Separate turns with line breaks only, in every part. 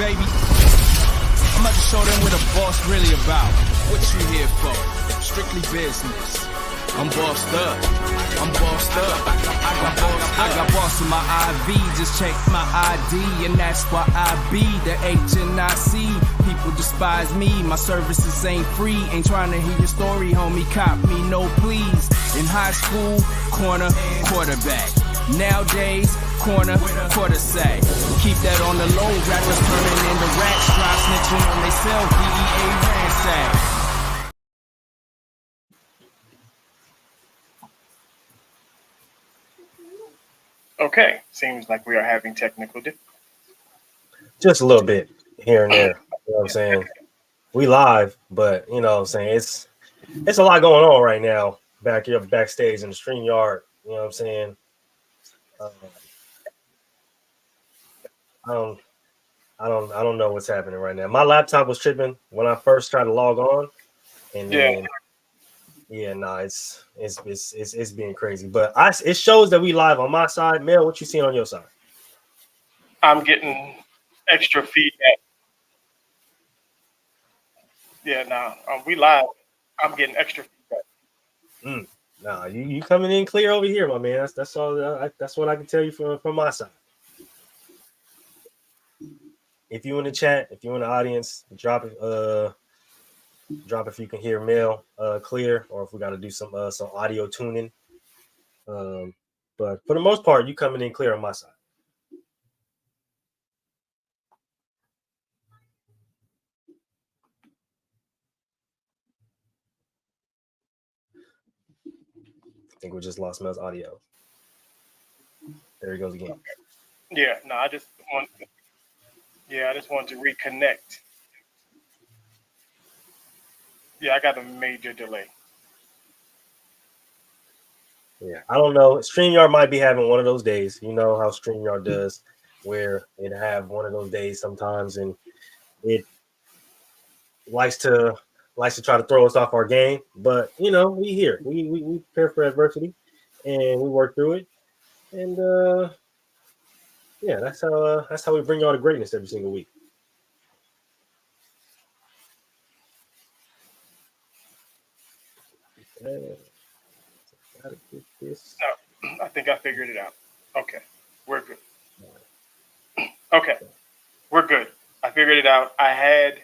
baby. I'm about to show them what a boss really about. What you here for? Strictly business. I'm bossed up. I'm bossed up. I got boss in my IV. Just check my ID, and that's why I be the HNIC. People despise me. My services ain't free. Ain't trying to hear your story, homie. Cop me, no please. In high school, corner, quarterback. Nowadays, corner, quarter sack. Keep that on the low. Rappers turning into rats. Try snitching on they self. DEA ransack.
Okay, seems like we are having technical difficulties.
Just a little bit here and there. You know what I'm saying? We live, but you know what I'm saying? It's a lot going on right now back here backstage in the StreamYard. You know what I'm saying? I don't know what's happening right now. My laptop was tripping when I first tried to log on, and then it's being crazy. But it shows that we live on my side. Mel, what you seeing on your side?
I'm getting extra feedback. Yeah, nah, we live. I'm getting extra feedback.
Nah, you coming in clear over here, my man. That's all. That's what I can tell you from my side. If you in the chat, if you in the audience, drop it. Drop if you can hear Mel clear, or if we got to do some audio tuning. But for the most part, you coming in clear on my side. I think we just lost Mel's audio. There he goes again.
Yeah, no, I just want to reconnect. Yeah, I got a major delay.
Yeah, I don't know. StreamYard might be having one of those days. You know how StreamYard does, where it have one of those days sometimes, and it likes to try to throw us off our game. But you know, we here. We prepare for adversity, and we work through it. And yeah, that's how we bring y'all to greatness every single week.
Gotta get this. No, I think I figured it out. Okay, we're good. Okay, we're good. I figured it out. I had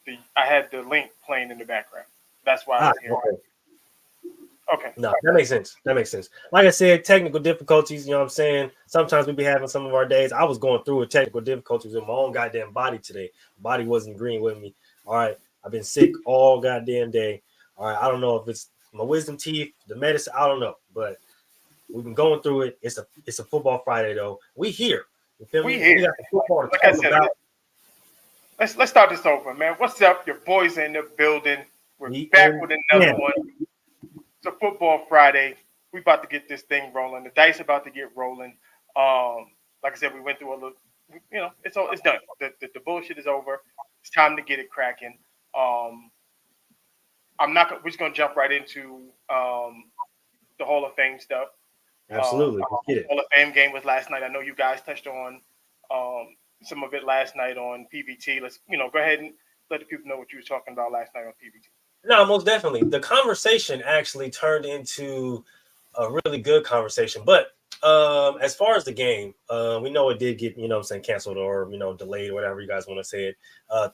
the link playing in the background. That's why I was here. Okay.
No, that makes sense. Like I said, technical difficulties, you know what I'm saying? Sometimes we be having some of our days. I was going through with technical difficulties with my own goddamn body today. Body wasn't agreeing with me. All right. I've been sick all goddamn day. All right. I don't know if it's my wisdom teeth, the medicine. I don't know. But we've been going through it. It's a football Friday, though. We here. You feel me?
Here.
We got the football to
like
talk
I said,
about.
Let's start this over, man. What's up? Your boys in the building. We're back with another one. It's a football Friday. We about to get this thing rolling. The dice about to get rolling. Like I said, we went through a little. You know, it's done. The bullshit is over. It's time to get it cracking. We're just gonna jump right into the Hall of Fame stuff.
Absolutely. Let's get it.
Hall of Fame game was last night. I know you guys touched on some of it last night on PBT. Let's go ahead and let the people know what you were talking about last night on PBT.
No, most definitely. The conversation actually turned into a really good conversation. But as far as the game, we know it did get, canceled or, delayed, whatever you guys want to say it,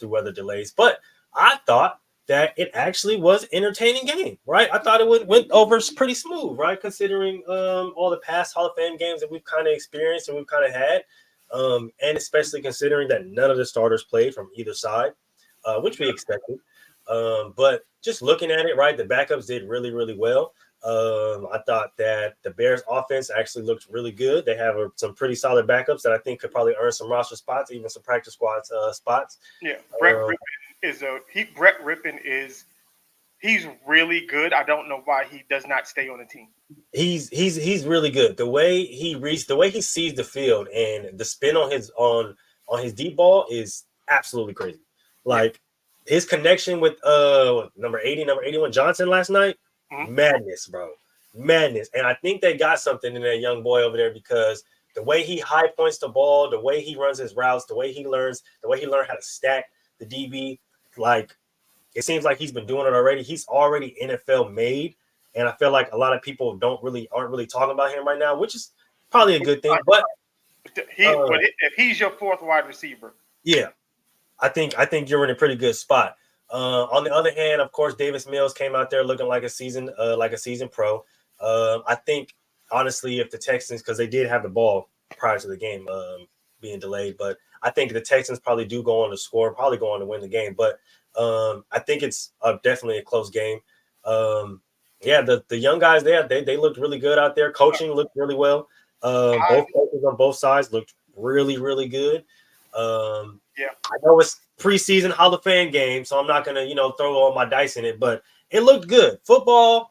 through weather delays. But I thought that it actually was an entertaining game, right? I thought it went over pretty smooth, right? Considering all the past Hall of Fame games that we've kind of experienced and we've kind of had, and especially considering that none of the starters played from either side, which we expected. But just looking at it, right, the backups did really, really well. I thought that the Bears offense actually looked really good. They have some pretty solid backups that I think could probably earn some roster spots, even some practice squad spots.
Yeah, Brett Rippon is he's really good. I don't know why he does not stay on the team.
He's really good. The way he sees the field and the spin on his deep ball is absolutely crazy. Like his connection with number 81 Johnson last night, madness, bro. Madness. And I think they got something in that young boy over there because the way he high points the ball, the way he runs his routes, the way he learned how to stack the DB, like it seems like he's been doing it already. He's already NFL made, and I feel like a lot of people aren't really talking about him right now, which is probably a good thing. But
if he's your fourth wide receiver,
yeah, I think you're in a pretty good spot. On the other hand, of course, Davis Mills came out there looking like a season pro. I think honestly, if the Texans, because they did have the ball prior to the game being delayed, but I think the Texans probably do go on to score, probably go on to win the game. But I think it's definitely a close game. Yeah, the young guys there, they looked really good out there. Coaching looked really well. Both coaches on both sides looked really, really good. I know it's preseason Hall of Fame game, so I'm not gonna, throw all my dice in it, but it looked good. Football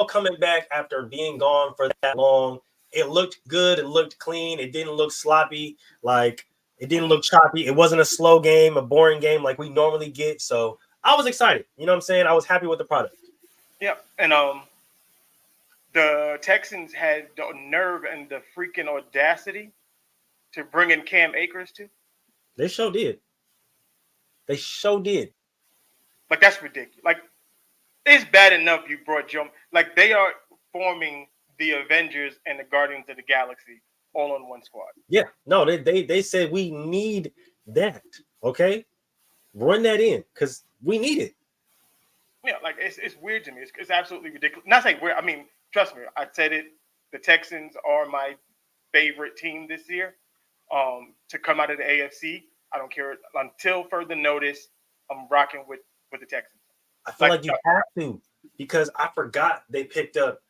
coming back after being gone for that long, it looked good. It looked clean. It didn't look sloppy. Like it didn't look choppy. It wasn't a slow game, a boring game like we normally get. So I was excited. You know what I'm saying? I was happy with the product.
Yeah, and the Texans had the nerve and the freaking audacity to bring in Cam Akers too.
They sure did.
Like that's ridiculous. Like it's bad enough you brought Joe. Like they are forming the Avengers and the Guardians of the Galaxy all on one squad.
Yeah, no, they said we need that. Okay, run that in because we need it.
Yeah, like it's weird to me. It's absolutely ridiculous. Not saying weird. I mean, trust me, I said it. The Texans are my favorite team this year. To come out of the AFC, I don't care until further notice. I'm rocking with the Texans.
I feel like you have to because I forgot they picked up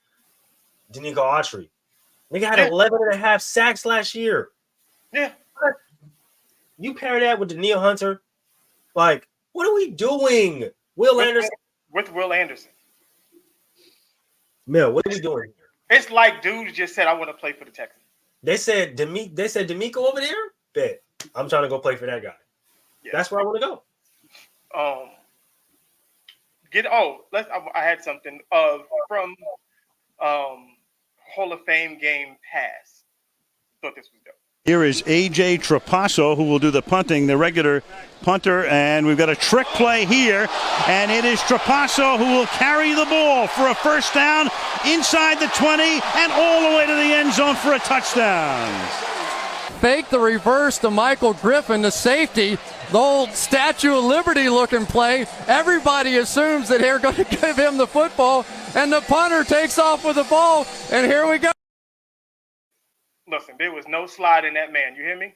Danico Autry. Nigga had 11.5 sacks last year.
Yeah.
You pair that with Danielle Hunter, like, what are we doing? Will Anderson.
With Will Anderson.
Mel, what are we doing here?
It's like dudes just said, I want to play for the Texans.
They said D'Amico over there? Bet. I'm trying to go play for that guy. Yeah. That's where I want to go.
I had something from Hall of Fame game pass. Thought this was dope.
Here is A.J. Trapasso, who will do the punting, the regular punter, and we've got a trick play here, and it is Trapasso who will carry the ball for a first down inside the 20 and all the way to the end zone for a touchdown.
Fake the reverse to Michael Griffin, the safety. The old Statue of Liberty looking play. Everybody assumes that they're going to give him the football, and the punter takes off with the ball, and here we go.
Listen, there was no slide in that man. You hear me?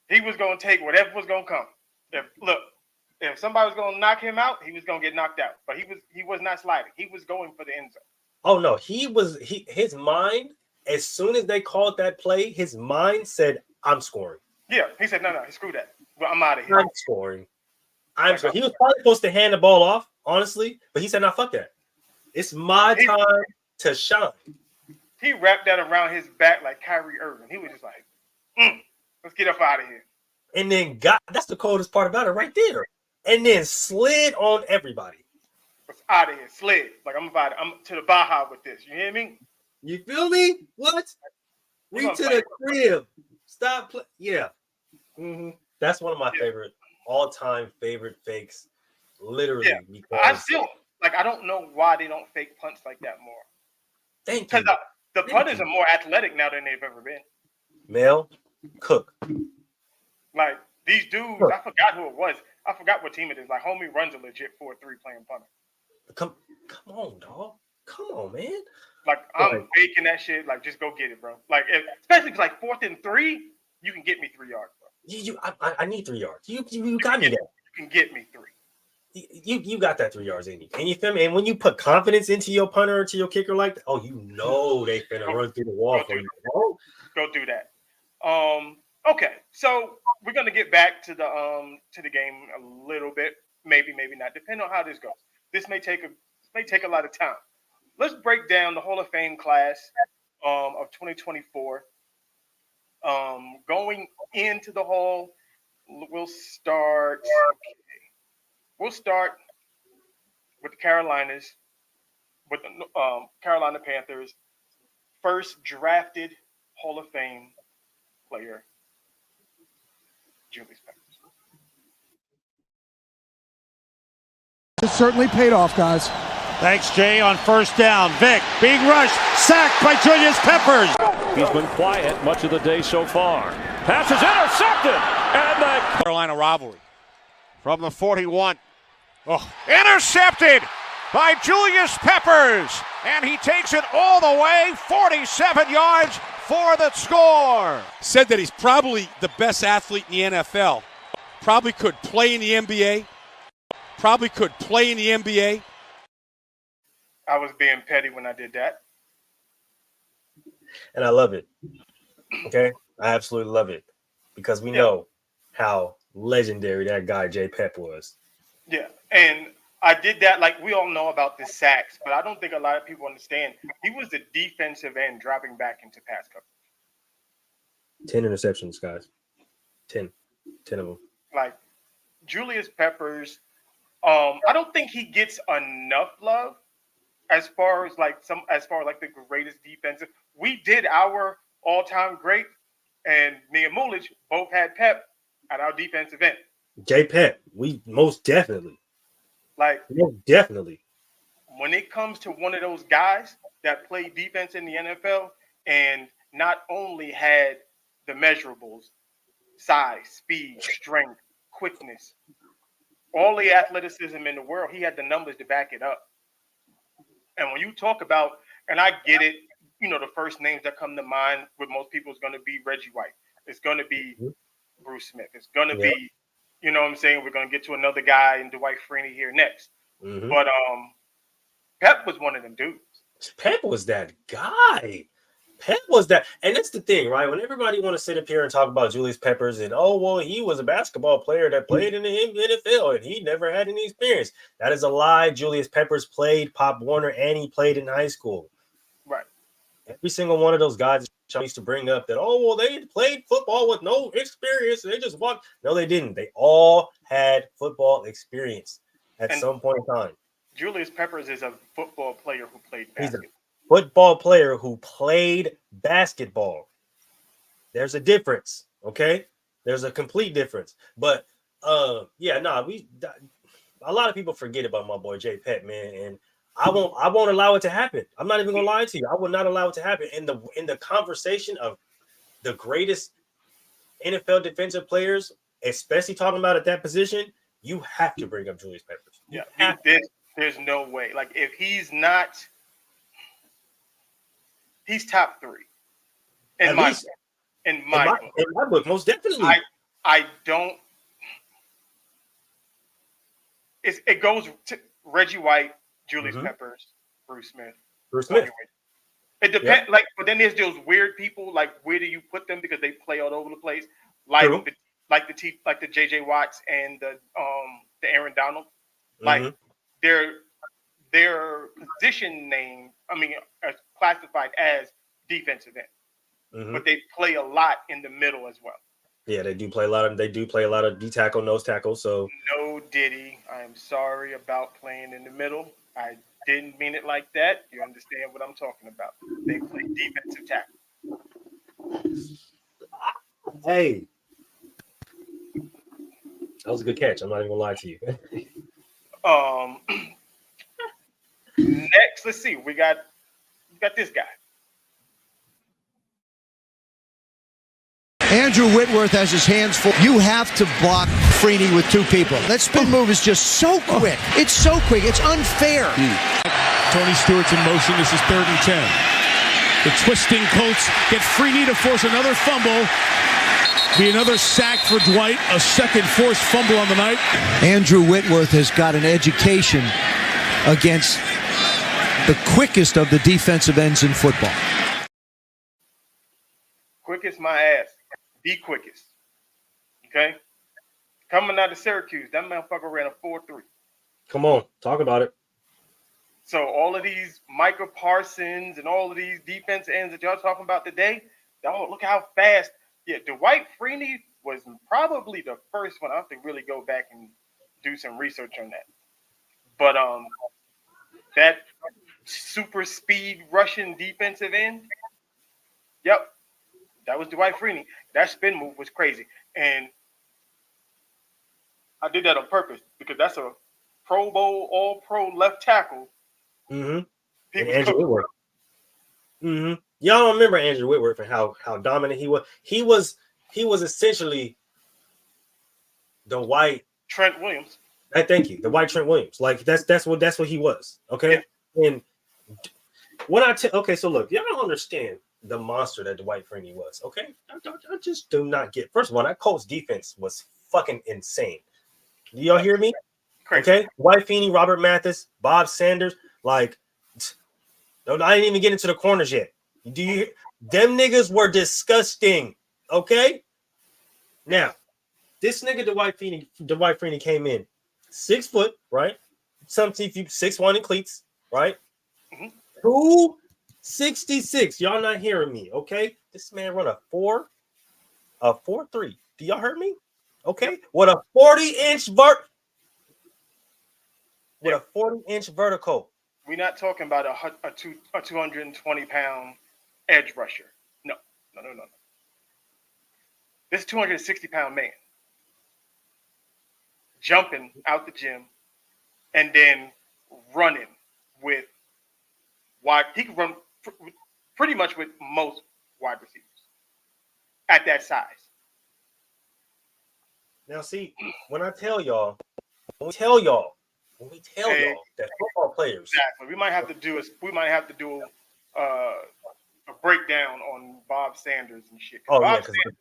He was going to take whatever was going to come. If somebody was going to knock him out, he was going to get knocked out. But he was not sliding. He was going for the end zone.
Oh no, his mind. As soon as they called that play, his mind said, "I'm scoring."
Yeah, he said, "No, screw that. Well, I'm out of here.
I'm scoring." He was probably supposed to hand the ball off, honestly, but he said, "No, fuck that. It's my time to shine."
He wrapped that around his back like Kyrie Irving. He was just like, let's get up out of here.
And then that's the coldest part about it right there. And then slid on everybody.
It's out of here. Slid. Like I'm to the Baja with this. You hear me?
You feel me? What? Read to the crib. Stop playing. Yeah. Mm-hmm. That's one of my all-time favorite fakes. Literally.
Yeah.
Because
I still, I don't know why they don't fake punts like that more.
Thank you.
Because the punters are more athletic now than they've ever been.
Mel, Cook.
Like, these dudes, I forgot who it was. I forgot what team it is. Like, homie runs a legit 4-3 playing punter.
Come on, dog. Come on, man.
Like, I'm faking that shit. Like, just go get it, bro. Like, especially because, 4th and 3, you can get me 3 yards, bro.
I need 3 yards. You got me there.
You can get me 3.
You got that 3 yards in you. And you feel me? And when you put confidence into your punter or to your kicker like that, they finna run through the wall for you.
Go do that. Okay, so we're gonna get back to the game a little bit. Maybe not, depending on how this goes. This may take a lot of time. Let's break down the Hall of Fame class of 2024. Going into the Hall, we'll start with the Carolinas, with the Carolina Panthers. First drafted Hall of Fame player, Julius Peppers.
It certainly paid off, guys.
Thanks, Jay. On first down, Vic, big rush, sacked by Julius Peppers.
He's been quiet much of the day so far. Pass is intercepted, and the
Carolina rivalry from the 41. Oh, intercepted by Julius Peppers, and he takes it all the way, 47 yards for the score.
Said that he's probably the best athlete in the NFL. Probably could play in the NBA. Probably could play in the NBA.
I was being petty when I did that.
And I love it. Okay? I absolutely love it. Because we know how legendary that guy J. Pep was.
Yeah, and I did that, like, we all know about the sacks, but I don't think a lot of people understand. He was the defensive end dropping back into pass coverage.
10 interceptions, guys. 10 of them.
Like, Julius Peppers, I don't think he gets enough love as far as the greatest defensive. We did our all-time great, and me and Mulich both had Pep at our defensive end.
J. Pep, we most definitely. When
it comes to one of those guys that played defense in the NFL and not only had the measurables, size, speed, strength, quickness, all the athleticism in the world, he had the numbers to back it up. And when you talk about, and I get it, the first names that come to mind with most people is going to be Reggie White. It's going to be Bruce Smith. It's going to be, you know what I'm saying? We're going to get to another guy in Dwight Freeney here next.
Mm-hmm.
But Pep was one of them dudes.
Pep was that guy. Pep was that. And that's the thing, right? When everybody want to sit up here and talk about Julius Peppers and, he was a basketball player that played in the NFL and he never had any experience. That is a lie. Julius Peppers played Pop Warner and he played in high school.
Right.
Every single one of those guys used to bring up that, they played football with no experience. They just walked. No, they didn't. They all had football experience at some point in time.
Julius Peppers is a football player who played basketball.
He's a football player who played basketball. There's a difference, okay? There's a complete difference. But, a lot of people forget about my boy J. Pep, man, and I won't allow it to happen. I'm not even gonna lie to you. I will not allow it to happen. In the conversation of the greatest NFL defensive players, especially talking about at that position, you have to bring up Julius Peppers.
There's no way. Like, if he's not, he's top 3 in my book.
Most definitely.
I don't. It goes to Reggie White, Julius Peppers, Bruce Smith. It depends. But then there's those weird people. Like, where do you put them because they play all over the place? Like the J.J. Watts and the Aaron Donald. Like, their position name, are classified as defensive end, but they play a lot in the middle as well.
Yeah, they do play a lot of D tackle, nose tackle. So
no, Diddy, I'm sorry about playing in the middle. I didn't mean it like that. You understand what I'm talking about? They play defensive tackle.
Hey, that was a good catch. I'm not even gonna lie to you.
Next, let's see. We got this guy.
Andrew Whitworth has his hands full. You have to block Freeney with 2 people. That spin move is just so quick. It's so quick. It's unfair.
Tony Stewart's in motion. This is 3rd and 10. The twisting Colts get Freeney to force another fumble. Be another sack for Dwight. A second forced fumble on the night.
Andrew Whitworth has got an education against the quickest of the defensive ends in football.
Quickest my ass. The quickest. Okay? Coming out of Syracuse, that motherfucker ran a 4.3.
Come on, talk about it.
So all of these Micah Parsons and all of these defense ends that y'all talking about today, look how fast. Yeah, Dwight Freeney was probably the first one. I have to really go back and do some research on that. But that super speed Russian defensive end, yep, That was Dwight Freeney. That spin move was crazy. And I did that on purpose because that's a Pro Bowl, all-pro left tackle.
Mm-hmm.
He
And
was
Andrew
cooked.
Whitworth. Mm-hmm. Y'all remember Andrew Whitworth and how dominant he was. He was essentially the white
Trent Williams.
Thank you, the white Trent Williams. Like that's what he was. Okay,
Yeah.
And so look, y'all don't understand the monster that Dwight Freeney was. Okay, I just do not get. First of all, that Colts defense was fucking insane. Do y'all hear me?
Crazy.
Okay, Dwight Freeney, Robert Mathis, Bob Sanders. Like, no, I didn't even get into the corners yet. Do you? Them niggas were disgusting. Okay. Now, this nigga Dwight Freeney came in 6 foot, right? Something 6'1" in cleats, right?
Mm-hmm.
266. Y'all not hearing me, okay? This man run a 4.3. Do y'all hear me? Okay, what a 40-inch with a 40-inch vertical.
We're not talking about a 220-pound edge rusher. No. This 260-pound man jumping out the gym and then running with wide. He can run pretty much with most wide receivers at that size.
Now, see, when we tell y'all that football players.
Exactly. We might have to do a breakdown on Bob Sanders and shit.
Oh,
Bob
yeah,
Sanders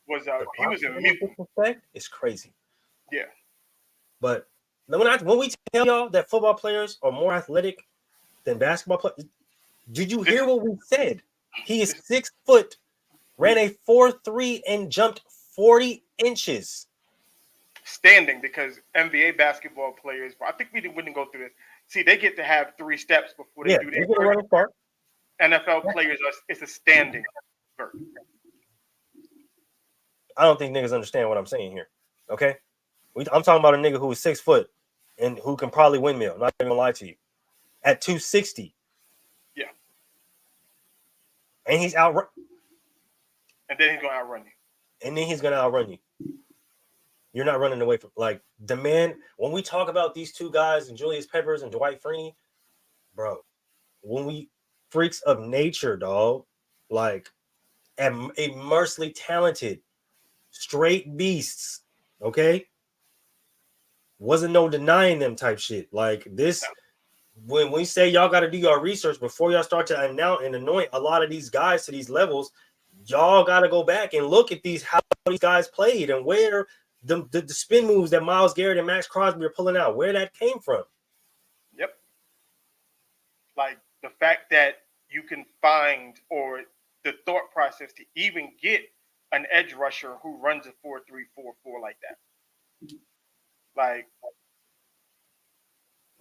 was he was a mutant.
It's crazy.
Yeah.
But when we tell y'all that football players are more athletic than basketball players, did you hear what we said? He is 6 foot, ran a 4.3 and jumped 40 inches.
Standing, because NBA basketball players, I think we wouldn't go through this. See, they get to have 3 steps before they do their
running start.
NFL players it's a standing vert.
I don't think niggas understand what I'm saying here. Okay, I'm talking about a nigga who is 6 foot and who can probably windmill. Not even gonna lie to you. At 260.
Yeah.
And he's out.
And then he's gonna outrun you.
You're not running away from the man. When we talk about these two guys and Julius Peppers and Dwight Freeney, bro, when we freaks of nature, dog, immensely talented, straight beasts, okay? Wasn't no denying them type shit. Like this, when we say y'all got to do your research before y'all start to announce and anoint a lot of these guys to these levels, y'all got to go back and look at how these guys played and where the spin moves that Myles Garrett and Max Crosby are pulling out, where that came from.
Yep. Like the fact that you can find, or the thought process to even get an edge rusher who runs a 4.3-4.4 like that. Like,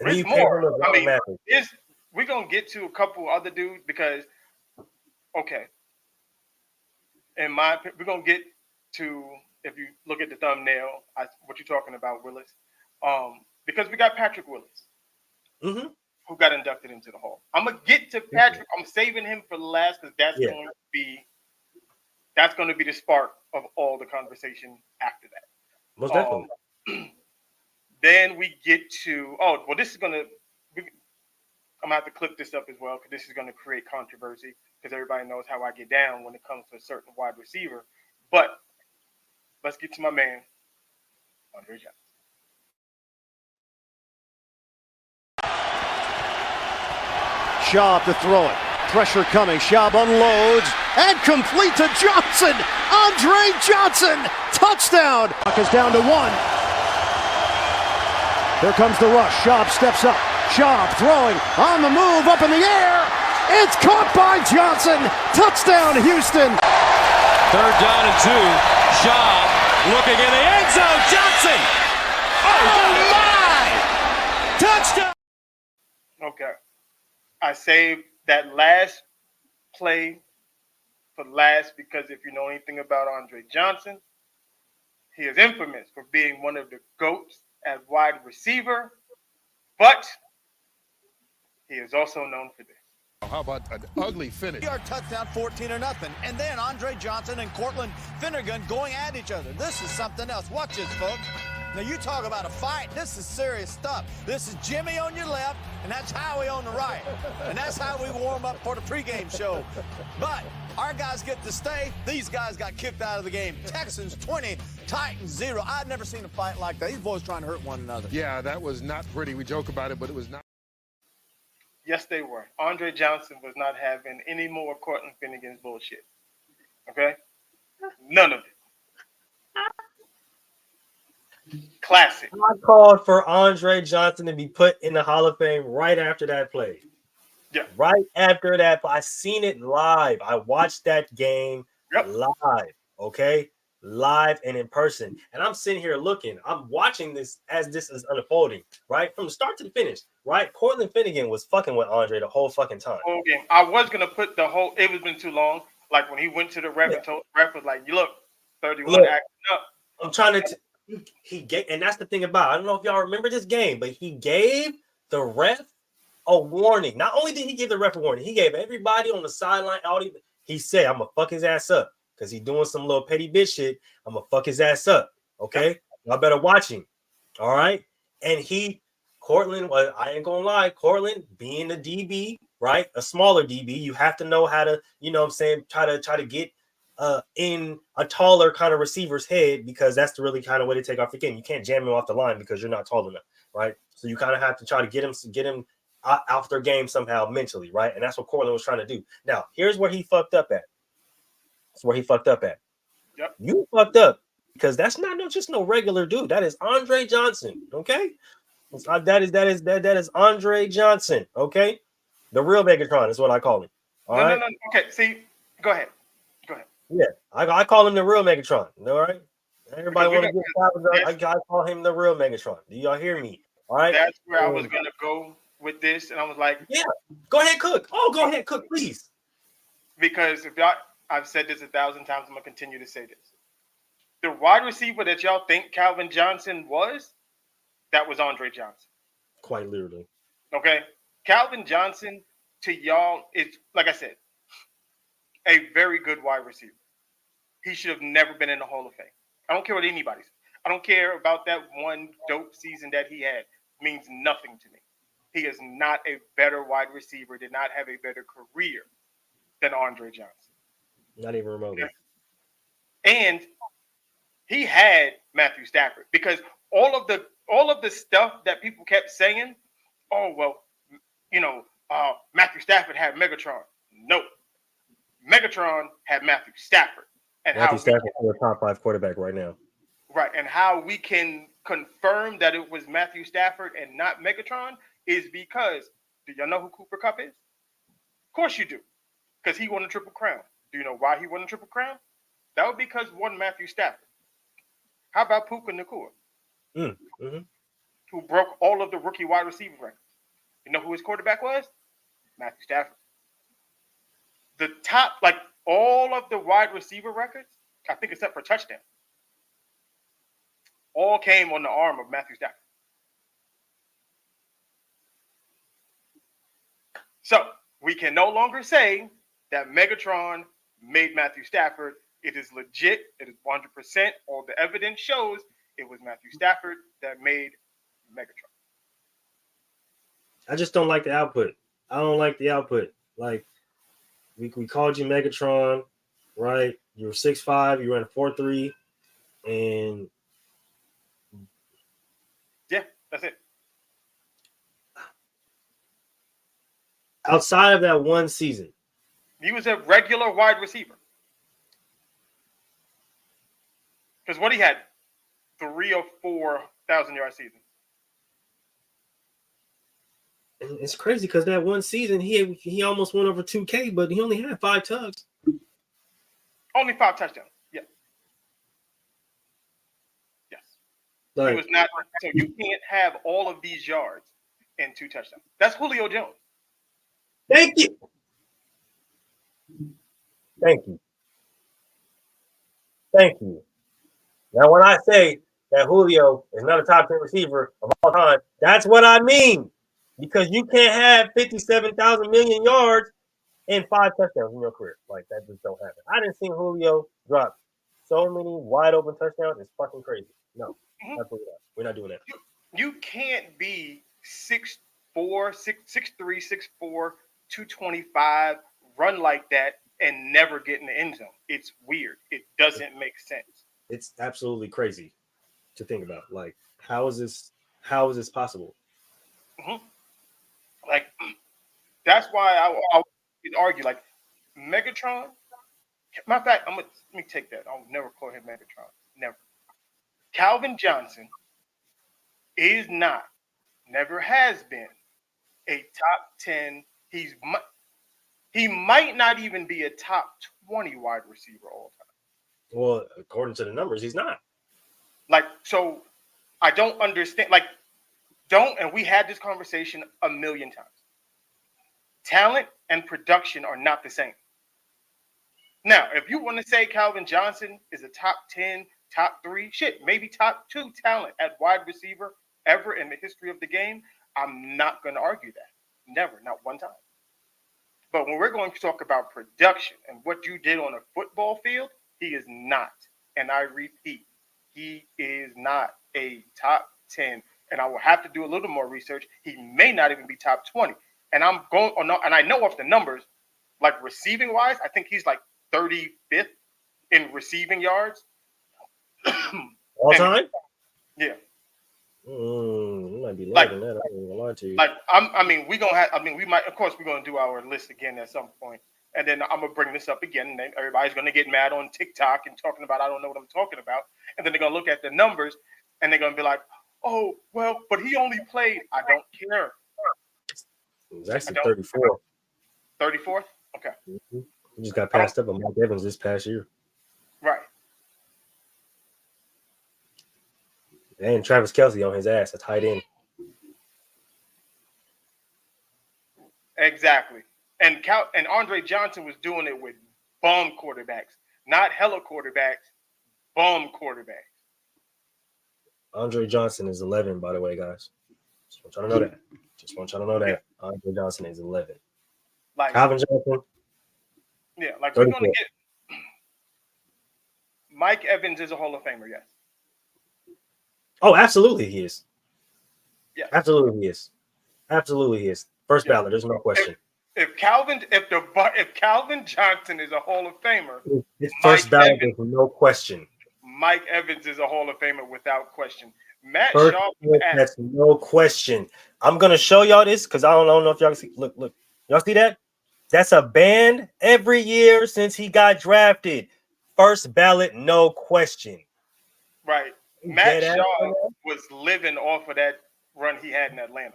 there's more. I mean, we're going to get to a couple other dudes because, okay, we're going to get to, if you look at the thumbnail, what you're talking about, Willis, because we got Patrick Willis, who got inducted into the Hall. I'm going to get to Patrick. I'm saving him for last because that's going to be the spark of all the conversation after that.
Most definitely.
Then we get to, this is going to, I'm going to have to clip this up as well because this is going to create controversy because everybody knows how I get down when it comes to a certain wide receiver. But let's get to my man, Andre Johnson.
Schaub to throw it. Pressure coming. Schaub unloads and complete to Johnson. Andre Johnson. Touchdown. Clock is down to 1. Here comes the rush. Schaub steps up. Schaub throwing on the move up in the air. It's caught by Johnson. Touchdown, Houston.
3rd down and 2. Schaub looking in the end zone. Johnson. Oh my! Touchdown.
Okay. I saved that last play for last because if you know anything about Andre Johnson, he is infamous for being one of the GOATs at wide receiver, but he is also known for this.
How about an ugly finish?
Yard touchdown, 14-0. And then Andre Johnson and Cortland Finnegan going at each other. This is something else. Watch this, folks. Now, you talk about a fight. This is serious stuff. This is Jimmy on your left, and that's Howie on the right. And that's how we warm up for the pregame show. But our guys get to stay. These guys got kicked out of the game. Texans 20, Titans 0. I've never seen a fight like that. These boys trying to hurt one another.
Yeah, that was not pretty. We joke about it, but it was not.
Yes, they were. Andre Johnson was not having any more Cortland Finnegan's bullshit. Okay? None of it. Classic.
I called for Andre Johnson to be put in the Hall of Fame right after that play.
Yeah.
Right after that, I seen it live. I watched that game live. Okay, live and in person. And I'm sitting here looking. I'm watching this as this is unfolding. Right from the start to the finish. Right, Cortland Finnegan was fucking with Andre the whole fucking time.
Whole game. I was gonna put the whole. It was been too long. Like when he went to the ref and told the ref was like, "You look, 31 acting up."
I'm trying to. He gave, and that's the thing about. I don't know if y'all remember this game, but he gave the ref a warning. Not only did he give the ref a warning, he gave everybody on the sideline. He said, "I'm gonna fuck his ass up because he's doing some little petty bitch shit. I'm gonna fuck his ass up." Okay, y'all better watch him. All right, and Cortland. Well, I ain't gonna lie, Cortland being a DB, right, a smaller DB, you have to know how to, you know what I'm saying, try to get in a taller kind of receiver's head, because that's the really kind of way to take off the game. You can't jam him off the line because you're not tall enough, right? So you kind of have to try to get him off their game somehow mentally, right? And that's what Cortland was trying to do. Now, here's where he fucked up at. That's where he fucked up at.
Yep.
You fucked up because that's not just no regular dude. That is Andre Johnson, okay? That is Andre Johnson, okay? The real Megatron is what I call him. All right?
No. Okay, see, go ahead.
Yeah, I call him the real Megatron. All right, everybody want to get I call him the real Megatron. Do y'all hear me? All right,
that's where I was gonna go with this, and I was like,
yeah, go ahead, Cook. Oh, go ahead, Cook, please.
Because if y'all, I've said this 1,000 times, I'm gonna continue to say this. The wide receiver that y'all think Calvin Johnson was, that was Andre Johnson.
Quite literally.
Okay, Calvin Johnson to y'all is, like I said, a very good wide receiver. He should have never been in the Hall of Fame. I don't care what anybody says. I don't care about that one dope season that he had. It means nothing to me. He is not a better wide receiver, did not have a better career than Andre Johnson.
Not even remotely.
And he had Matthew Stafford, because all of the stuff that people kept saying, oh, well, Matthew Stafford had Megatron. No. Megatron had Matthew Stafford. And
Matthew Stafford is a top 5 quarterback right now.
Right. And how we can confirm that it was Matthew Stafford and not Megatron is because, do y'all know who Cooper Kupp is? Of course you do. Because he won a Triple Crown. Do you know why he won a Triple Crown? That was because one Matthew Stafford. How about Puka Nacua? Who broke all of the rookie wide receiver records. You know who his quarterback was? Matthew Stafford. The top, like all of the wide receiver records, I think except for touchdown, all came on the arm of Matthew Stafford. So we can no longer say that Megatron made Matthew Stafford. It is legit. It is 100%. All the evidence shows it was Matthew Stafford that made Megatron.
I just don't like the output. I don't like the output. Like, we called you Megatron, right? You were 6'5", you ran a 4.3, and
yeah, that's it.
Outside of that one season,
he was a regular wide receiver. Because what he had, 3 or 4 1,000-yard seasons.
And it's crazy because that one season he almost went over 2K, but he only had 5 tugs.
Only 5 touchdowns. Yeah. Yes.
Like,
he was not. So you can't have all of these yards and 2 touchdowns. That's Julio Jones.
Thank you. Thank you. Thank you. Now, when I say that Julio is not a top 10 receiver of all time, that's what I mean. Because you can't have 57,000 million yards and 5 touchdowns in your career. Like, that just don't happen. I didn't see Julio drop so many wide open touchdowns. It's fucking crazy. No, absolutely not. We're not doing that.
You can't be 6'4", 6'3", 6'4", 225, run like that, and never get in the end zone. It's weird. It doesn't make sense.
It's absolutely crazy to think about. Like, how is this possible?
Like, that's why I would argue, like, Megatron. Matter of fact, let me take that. I'll never call him Megatron. Never. Calvin Johnson is not, never has been, a top 10. He might not even be a top 20 wide receiver all time.
Well, according to the numbers, he's not.
Like, so I don't understand. Like, and we had this conversation a million times. Talent and production are not the same. Now, if you want to say Calvin Johnson is a top 10, top 3, shit, maybe top 2 talent at wide receiver ever in the history of the game, I'm not going to argue that. Never, not one time. But when we're going to talk about production and what you did on a football field, he is not. And I repeat, he is not a top 10. And I will have to do a little more research. He may not even be top 20. And I'm going, and I know off the numbers, like receiving wise, I think he's like 35th in receiving yards.
All time?
Yeah.
You might be lower than that. I ain't gonna lie to you.
Like, we might, of course, we're gonna do our list again at some point, and then I'm gonna bring this up again, and then everybody's gonna get mad on TikTok and talking about I don't know what I'm talking about, and then they're gonna look at the numbers and they're gonna be like, oh well, but he only played. I don't care.
It was actually 34.
34th? Okay.
Mm-hmm. He just got passed up on Mike Evans this past year.
Right.
And Travis Kelce on his ass, a tight end.
Exactly. And Andre Johnson was doing it with bum quarterbacks, not hella quarterbacks, bum quarterbacks.
Andre Johnson is 11, by the way, guys. Just want y'all to know that. Andre Johnson is 11.
Like
Calvin Johnson.
Yeah, like
34.
we're going to get Mike Evans is a Hall of Famer, yes.
Oh, absolutely he is.
Yeah.
Absolutely he is. Absolutely he is. First ballot, there's no question.
If Calvin Johnson is a Hall of Famer,
His first ballot, there's no question.
Mike Evans is a Hall of Famer without question. Matt
First,
Shaw,
that's no question. I'm gonna show y'all this because I don't know if y'all can see. Look, y'all see that? That's a band every year since he got drafted. First ballot, no question.
Right. Matt Shaw was living off of that run he had in Atlanta.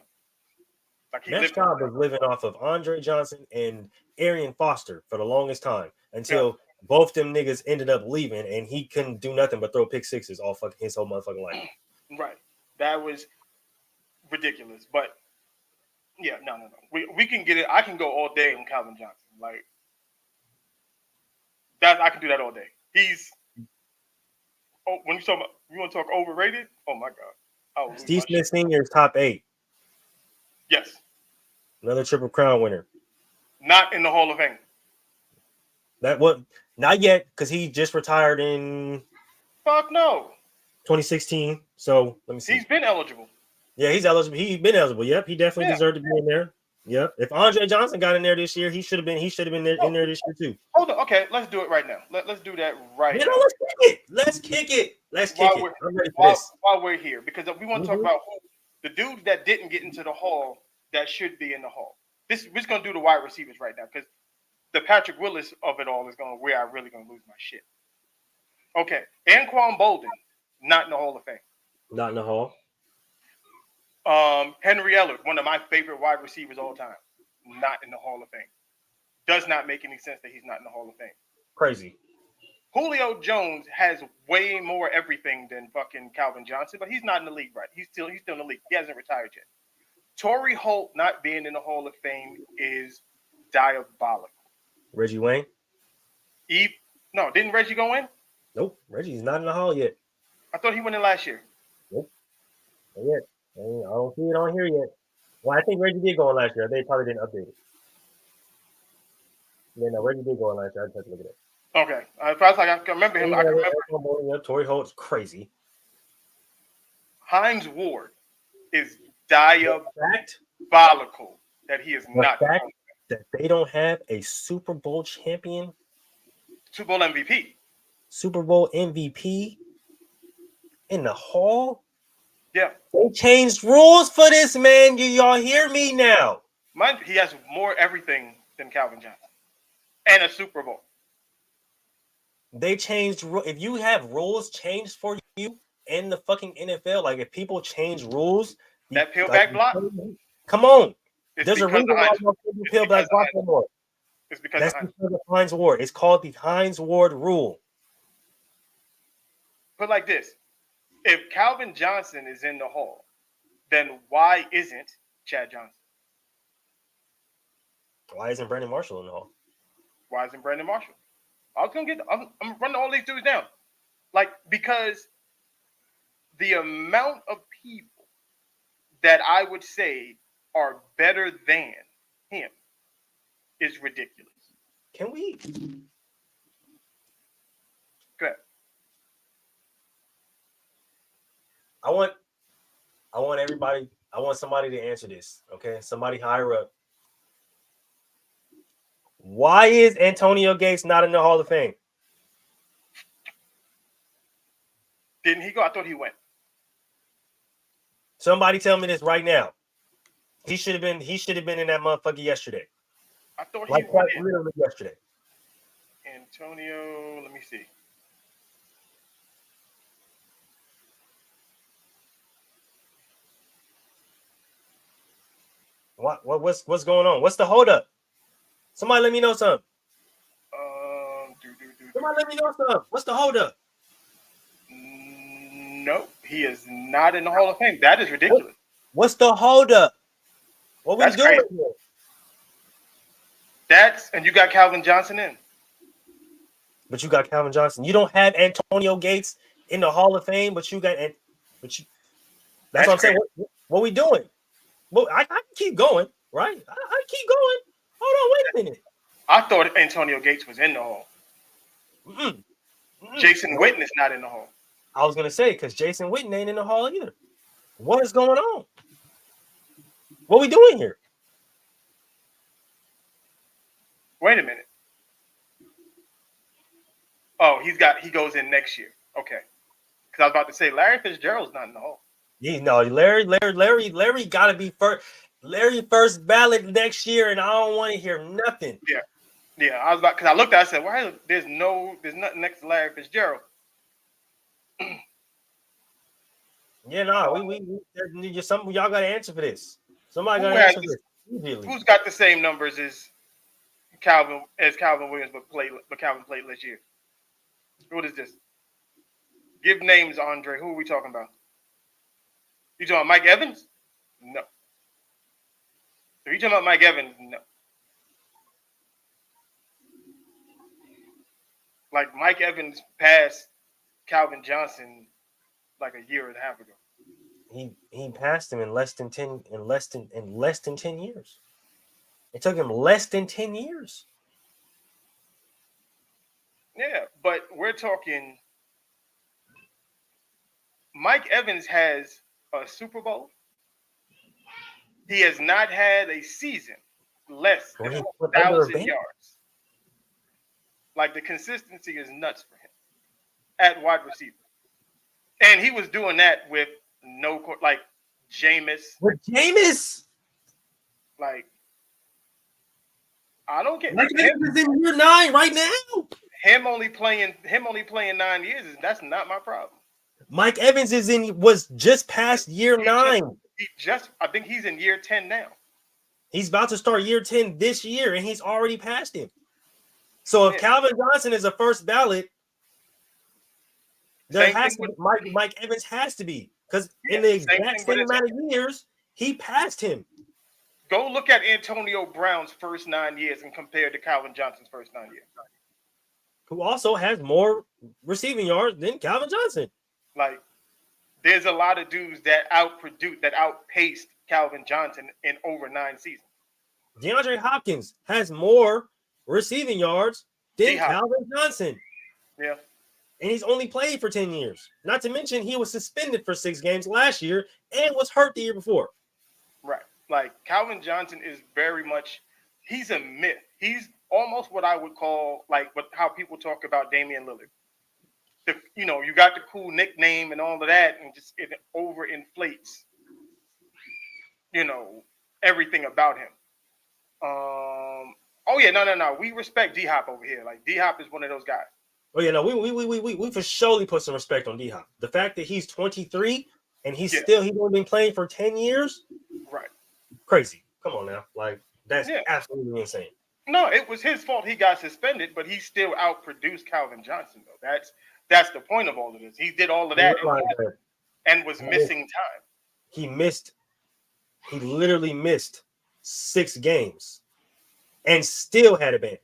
Like
Matt Shaw was living off of Andre Johnson and Arian Foster for the longest time until both them niggas ended up leaving and he couldn't do nothing but throw pick sixes all fucking his whole motherfucking life.
Right. That was ridiculous. But yeah, no. We can get it. I can go all day on Calvin Johnson. Like that, I can do that all day. He's when you talk about you want to talk overrated? Oh my god.
Steve Smith Sr. is top 8.
Yes.
Another Triple Crown winner.
Not in the Hall of Fame.
That what? Not yet, because he just retired in.
Fuck no.
2016. So let me see.
He's been eligible.
Yeah, he's eligible. He's been eligible. Yep, he definitely deserved to be in there. Yep. If Andre Johnson got in there this year, he should have been. He should have been there, in there this year too.
Hold on. Okay, let's do it right now. Let's do that right now.
Let's kick it. Let's kick it. Let's kick it. I'm ready for this.
While we're here, because we want to talk about the dudes that didn't get into the Hall that should be in the Hall. We're just gonna do the wide receivers right now because the Patrick Willis of it all is where I'm really gonna lose my shit. Okay, Anquan Bolden, not in the Hall of Fame.
Not in the Hall.
Henry Ellard, one of my favorite wide receivers all time, not in the Hall of Fame. Does not make any sense that he's not in the Hall of Fame.
Crazy.
Julio Jones has way more everything than fucking Calvin Johnson, but he's not in the league, right? He's still in the league. He hasn't retired yet. Torrey Holt not being in the Hall of Fame is diabolical.
Reggie Wayne?
No, didn't Reggie go in?
Nope. Reggie's not in the Hall yet.
I thought he went in last year.
Nope. Not yet. I don't see it on here yet. Well, I think Reggie did go on last year. They probably didn't update it. Yeah, no, Reggie did go on last year. I just have to look at it.
Okay. I was like, I can remember him. I can remember.
Torrey Holt's crazy.
Hines Ward is diabolical that he is not.
The fact that they don't have a Super Bowl champion,
Super Bowl MVP,
Super Bowl MVP in the Hall.
Yeah.
They changed rules for this, man. Y'all hear me now?
He has more everything than Calvin Johnson and a Super Bowl.
They changed. If you have rules changed for you in the fucking NFL, like if people change rules,
that peel back block.
Come on,
it's
there's a reason why you don't peel back block anymore.
It's because
that's because of Hines Ward. It's called the Hines Ward rule.
Put like this: if Calvin Johnson is in the Hall, then why isn't Chad Johnson?
Why isn't Brandon Marshall in the Hall?
Why isn't Brandon Marshall? I'm running all these dudes down. Like, because the amount of people that I would say are better than him is ridiculous.
Can we?
Go ahead.
I want everybody, I want somebody to answer this, okay? Somebody higher up. Why is Antonio Gates not in the Hall of Fame?
Didn't he go? I thought he went.
Somebody tell me this right now. He should have been in that motherfucker yesterday.
I thought
like
he went
literally yesterday.
Antonio, let me see.
What's going on? What's the holdup? Somebody let me know something. Somebody let me know something. What's the holdup?
No, he is not in the Hall of Fame. That is ridiculous.
What's the holdup? What we doing here?
And you got Calvin Johnson in.
But you got Calvin Johnson. You don't have Antonio Gates in the Hall of Fame, but you got that's what I'm saying. What we doing? Well, I can keep going, right? I keep going. Hold on, wait a minute.
I thought Antonio Gates was in the Hall. Jason Witten is not in the Hall.
I was gonna say because Jason Witten ain't in the Hall either. What is going on? What we doing here?
Wait a minute. Oh, he goes in next year. Okay. Because I was about to say Larry Fitzgerald's not in the Hall.
No, Larry got to be first. Larry first ballot next year, and I don't want to hear nothing.
Yeah. I was about because I looked at it, I said, why there's nothing next to Larry Fitzgerald.
Yeah, no, we some y'all got to answer for this. Somebody got to answer for this.
Who's got the same numbers as Calvin Williams, but Calvin played last year? What is this? Give names, Andre. Who are we talking about? You talking about Mike Evans? No. If you talking about Mike Evans, no. Like Mike Evans passed Calvin Johnson like a year and a half ago.
He passed him in less than 10 years. It took him less than 10 years.
Yeah, but we're talking Mike Evans has a Super Bowl. He has not had a season less than 1,000 yards. Like the consistency is nuts for him at wide receiver. And he was doing that with Jameis.
With Jameis?
Like, I don't get
Mike Evans is in year 9 right now.
Him only playing 9 years that's not my problem.
Mike Evans was just past year 9.
I think he's in year 10 now.
He's about to start year 10 this year, and he's already passed him. So if Calvin Johnson is a first ballot, Mike Evans has to be, because in the exact same amount of years, he passed him.
Go look at Antonio Brown's first 9 years and compare to Calvin Johnson's first 9 years.
Who also has more receiving yards than Calvin Johnson.
Like, there's a lot of dudes that outpaced Calvin Johnson in over 9 seasons.
DeAndre Hopkins has more receiving yards than
D-Hop.
Calvin Johnson.
Yeah.
And he's only played for 10 years. Not to mention he was suspended for 6 games last year and was hurt the year before.
Right. Like Calvin Johnson is very much, he's a myth. He's almost what I would call like how people talk about Damian Lillard. You got the cool nickname and all of that, and just it overinflates, everything about him. Oh yeah, no. We respect D-Hop over here. Like D-Hop is one of those guys.
Oh yeah, no, we for surely put some respect on D-Hop. The fact that he's 23 and he's only been playing for 10 years.
Right.
Crazy. Come on now. Like that's absolutely insane.
No, it was his fault he got suspended, but he still outproduced Calvin Johnson though. That's the point of all of this. He did all of that and was missing time.
He literally missed 6 games and still had a ban.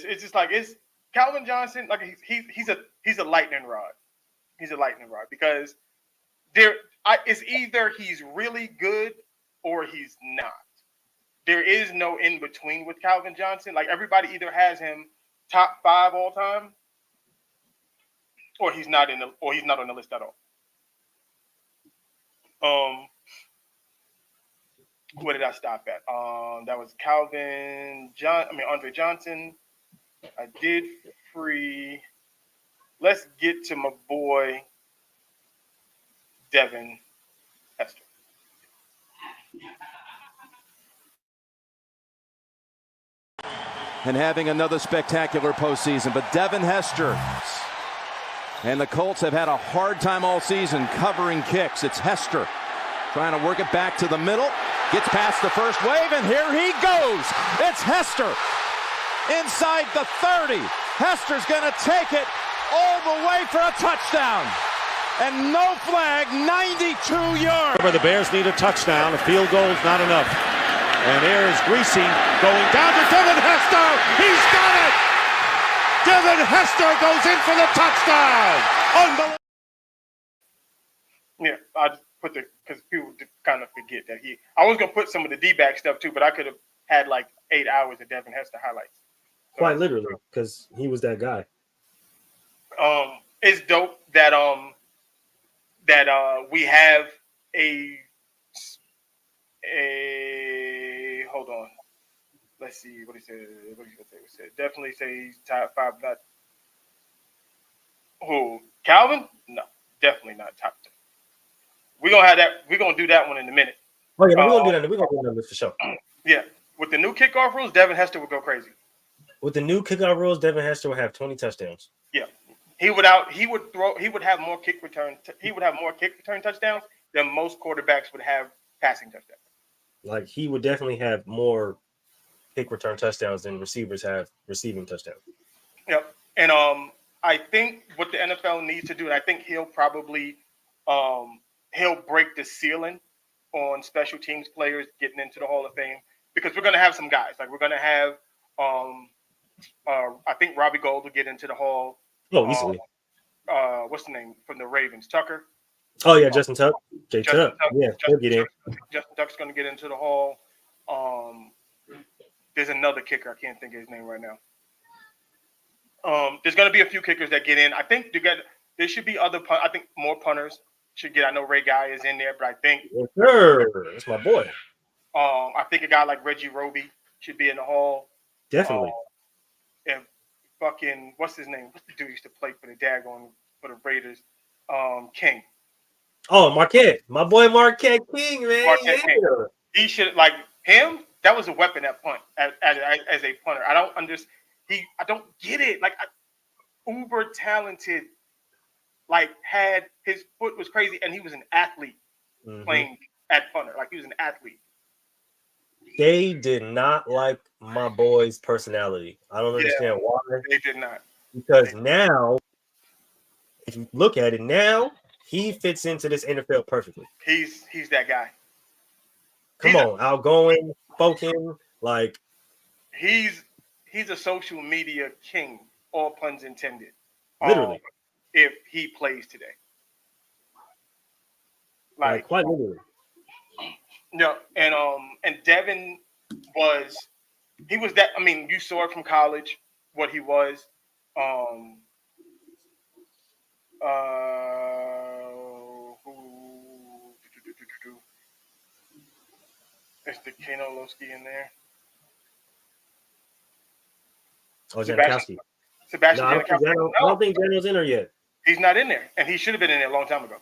It's just like it's Calvin Johnson. Like he's a lightning rod. He's a lightning rod because it's either he's really good or he's not. There is no in between with Calvin Johnson. Like everybody either has him top 5 all time, or he's not on the list at all. Where did I stop at? That was Andre Johnson. I did free. Let's get to my boy Devin Hester.
And having another spectacular postseason, but Devin Hester and the Colts have had a hard time all season covering kicks. It's Hester trying to work it back to the middle, gets past the first wave, and here he goes. It's Hester inside the 30. Hester's going to take it all the way for a touchdown. And no flag, 92 yards.
The Bears need a touchdown. A field goal is not enough. And there's Greasy going down to Devin Hester. He's got it. Devin Hester goes in for the touchdown. Unbelievable.
Yeah, I just put because people kind of forget that I was gonna put some of the D-back stuff too, but I could have had like 8 hours of Devin Hester highlights. So,
quite literally, because he was that guy.
It's dope that we have a hold on. Let's see what he said. What he said. Definitely say he's top 5. Not who? Calvin? No, definitely not top 10. We're gonna have that. We're gonna do that one in a minute.
Oh yeah, we're gonna do that. We're gonna do that for sure.
Yeah, with the new kickoff rules, Devin Hester would go crazy.
With the new kickoff rules, Devin Hester would have 20 touchdowns.
Yeah, he would have more kick return touchdowns than most quarterbacks would have passing touchdowns.
Like he would definitely have more kick return touchdowns than receivers have receiving touchdowns.
Yep, and I think what the NFL needs to do, and I think he'll probably he'll break the ceiling on special teams players getting into the Hall of Fame, because we're going to have some guys. Like we're going to have, I think Robbie Gould will get into the Hall.
Oh, easily.
What's the name from the Ravens? Tucker.
Oh yeah, Justin Tuck. Tuck. Yeah, he'll get in.
Justin Tuck's going to get into the Hall. There's another kicker. I can't think of his name right now. There's going to be a few kickers that get in. I think there should be other. I think more punters should get. I know Ray Guy is in there, but I think
yes, sir. That's my boy.
I think a guy like Reggie Roby should be in the Hall.
Definitely.
And fucking what's his name? What's the dude who used to play for the Raiders? King.
Oh, Marquette. My boy Marquette King, man.
Marquette King. He should like him. That was a weapon at punt as a punter. I don't understand. I don't get it. Like uber talented. Like had his foot was crazy, and he was an athlete playing at punter. Like he was an athlete.
They did not like my boy's personality. I don't understand why.
They did not.
Because now, if you look at it now, he fits into this NFL perfectly.
He's that guy.
Come on, outgoing, spoken, like
he's a social media king, all puns intended.
Literally.
if he plays today. Like
quite literally.
No, and Devin he was that. I mean, you saw it from college what he was. Is the Kanolowski in there?
Oh, Janikowski.
Sebastian
No,
Janikowski.
I don't think Daniel's in there yet.
He's not in there, and he should have been in there a long time ago.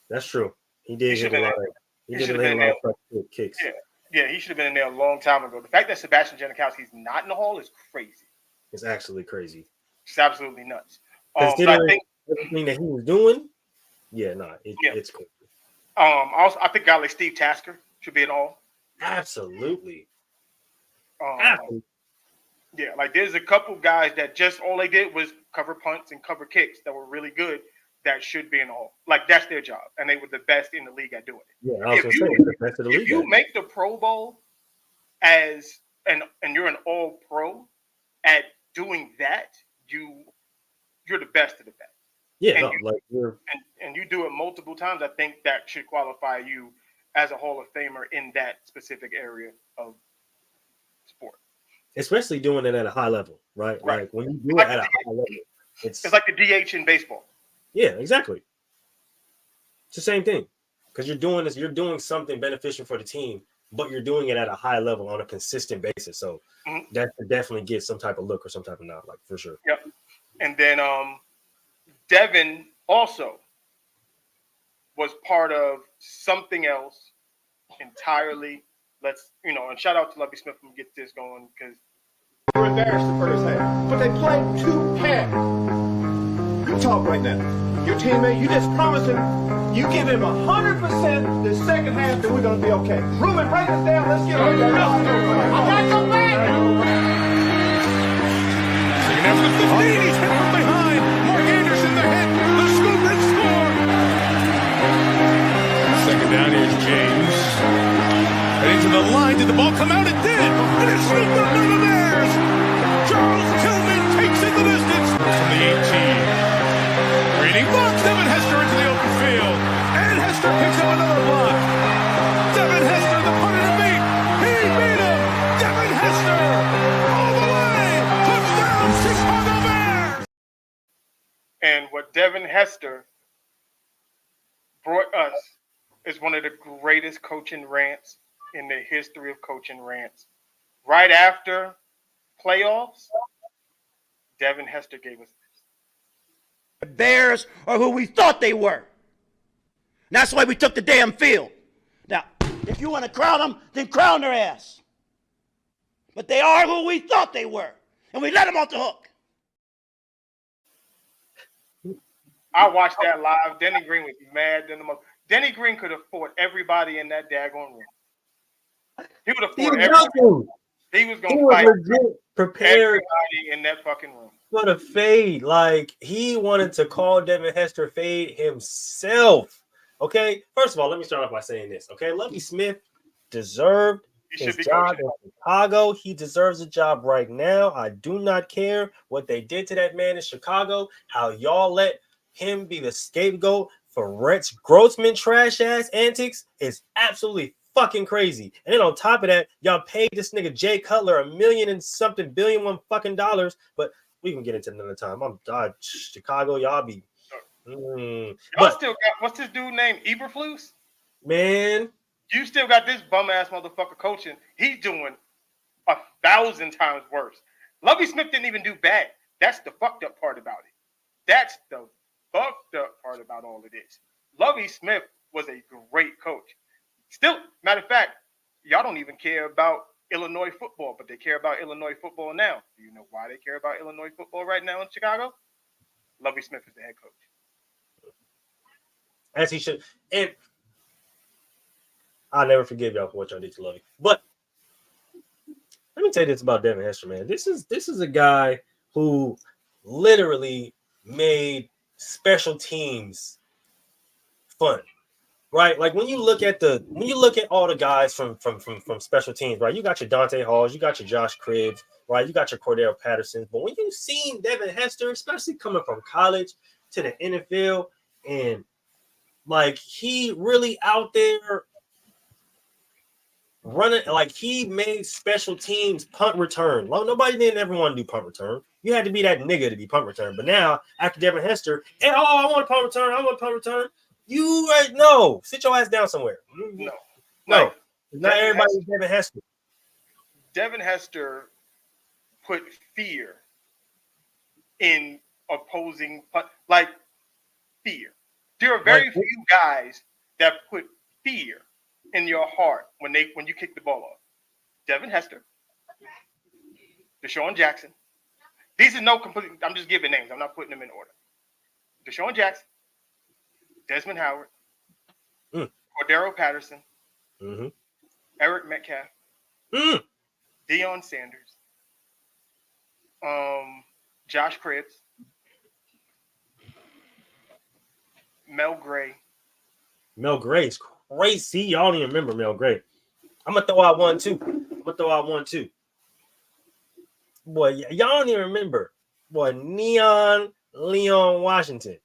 That's true. He did hit a lot of kicks.
Yeah, he should have been in there a long time ago. The fact that Sebastian Janikowski's not in the Hall is crazy.
It's actually crazy.
It's absolutely nuts.
Considering everything that he was doing, it's cool.
Also, I think a guy like Steve Tasker should be in the Hall.
Absolutely.
Yeah, like there's a couple guys that just all they did was cover punts and cover kicks that were really good that should be in the Hall. Like that's their job, and they were the best in the league at doing it.
Yeah, I was going to say the best of the league.
If you make the Pro Bowl and you're an All Pro at doing that, you're the best of the best.
Yeah,
and you do it multiple times. I think that should qualify you as a Hall of Famer in that specific area of sport.
Especially doing it at a high level, right? Like when you do it at a high level, it's
like the DH in baseball.
Yeah, exactly. It's the same thing because you're doing something beneficial for the team, but you're doing it at a high level on a consistent basis. So that could definitely get some type of look or some type of nod, like for sure.
Yep. And then Devin also was part of something else entirely. And shout out to Lovie Smith when we get this going because
we're embarrassed the first half, but they played 2 halves. You talk right now. Your teammate, you just promised him, you give him 100% the second half, then we're going to be okay. Ruben, break this down. Let's get on that. I got your back.
Second half of the 15. He's hit from behind. Mark Anderson, the hit, the scoop, and score. Second down, here's James. Right into the line. Did the ball come out? It did. And it's scooped up by the Bears. Charles Tillman takes it the distance from the 18. Reading box, Devin Hester into the open field. And Hester picks up another block. Devin Hester, the punter to beat. He beat him. Devin Hester all the way. Touchdown, Chicago Bears.
And what Devin Hester brought us is one of the greatest coaching rants in the history of coaching rants. Right after playoffs, Devin Hester gave us this.
The Bears are who we thought they were. And that's why we took the damn field. Now, if you want to crown them, then crown their ass. But they are who we thought they were. And we let them off the hook.
I watched that live. Denny Green was mad. Denny Green could have fought everybody in that daggone room. He would have fought everybody. He was going to fight
prepared
everybody in that fucking room.
For the fade. Like, he wanted to call Devin Hester fade himself. Okay? First of all, let me start off by saying this. Okay? Lovie Smith deserved his job in Chicago. He deserves a job right now. I do not care what they did to that man in Chicago, how y'all let him be the scapegoat for Rex Grossman trash-ass antics is absolutely fucking crazy. And then on top of that, y'all paid this nigga Jay Cutler $1 million and something billion fucking dollars. But we can get into it another time. Chicago, y'all be.
Y'all still got what's this dude named Eberflus?
Man,
you still got this bum ass motherfucker coaching. He's doing 1,000 times worse. Lovie Smith didn't even do bad. That's the fucked up part about it. That's the fucked up part about all of this. Lovie Smith was a great coach. Still, matter of fact, y'all don't even care about Illinois football, but they care about Illinois football now. Do you know why they care about Illinois football right now in Chicago? Lovie Smith is the head coach.
As he should. And I'll never forgive y'all for what y'all did to Lovie. But let me tell you this about Devin Hester, man. This is a guy who literally made special teams fun. Right, like when you look at all the guys from special teams, right? You got your Dante Halls, you got your Josh Cribbs, right? You got your Cordell Pattersons. But when you seen Devin Hester, especially coming from college, to the NFL, and like he really out there running, like he made special teams punt return. Well, nobody didn't ever want to do punt return. You had to be that nigga to be punt return. But now, after Devin Hester, and I want a punt return, I want a punt return. You no, sit your ass down somewhere.
No.
Not everybody is Devin Hester.
Devin Hester put fear in opposing, like fear. There are very few guys that put fear in your heart when you kick the ball off. Devin Hester, Deshaun Jackson. These are no complete. I'm just giving names. I'm not putting them in order. Deshaun Jackson, Desmond Howard, Cordero Patterson, Eric Metcalf, Deion Sanders, Josh Cribbs, Mel Gray.
Mel Gray's crazy. Y'all don't even remember Mel Gray. I'm gonna throw out one too. Boy, y'all don't even remember. Boy, Leon Washington.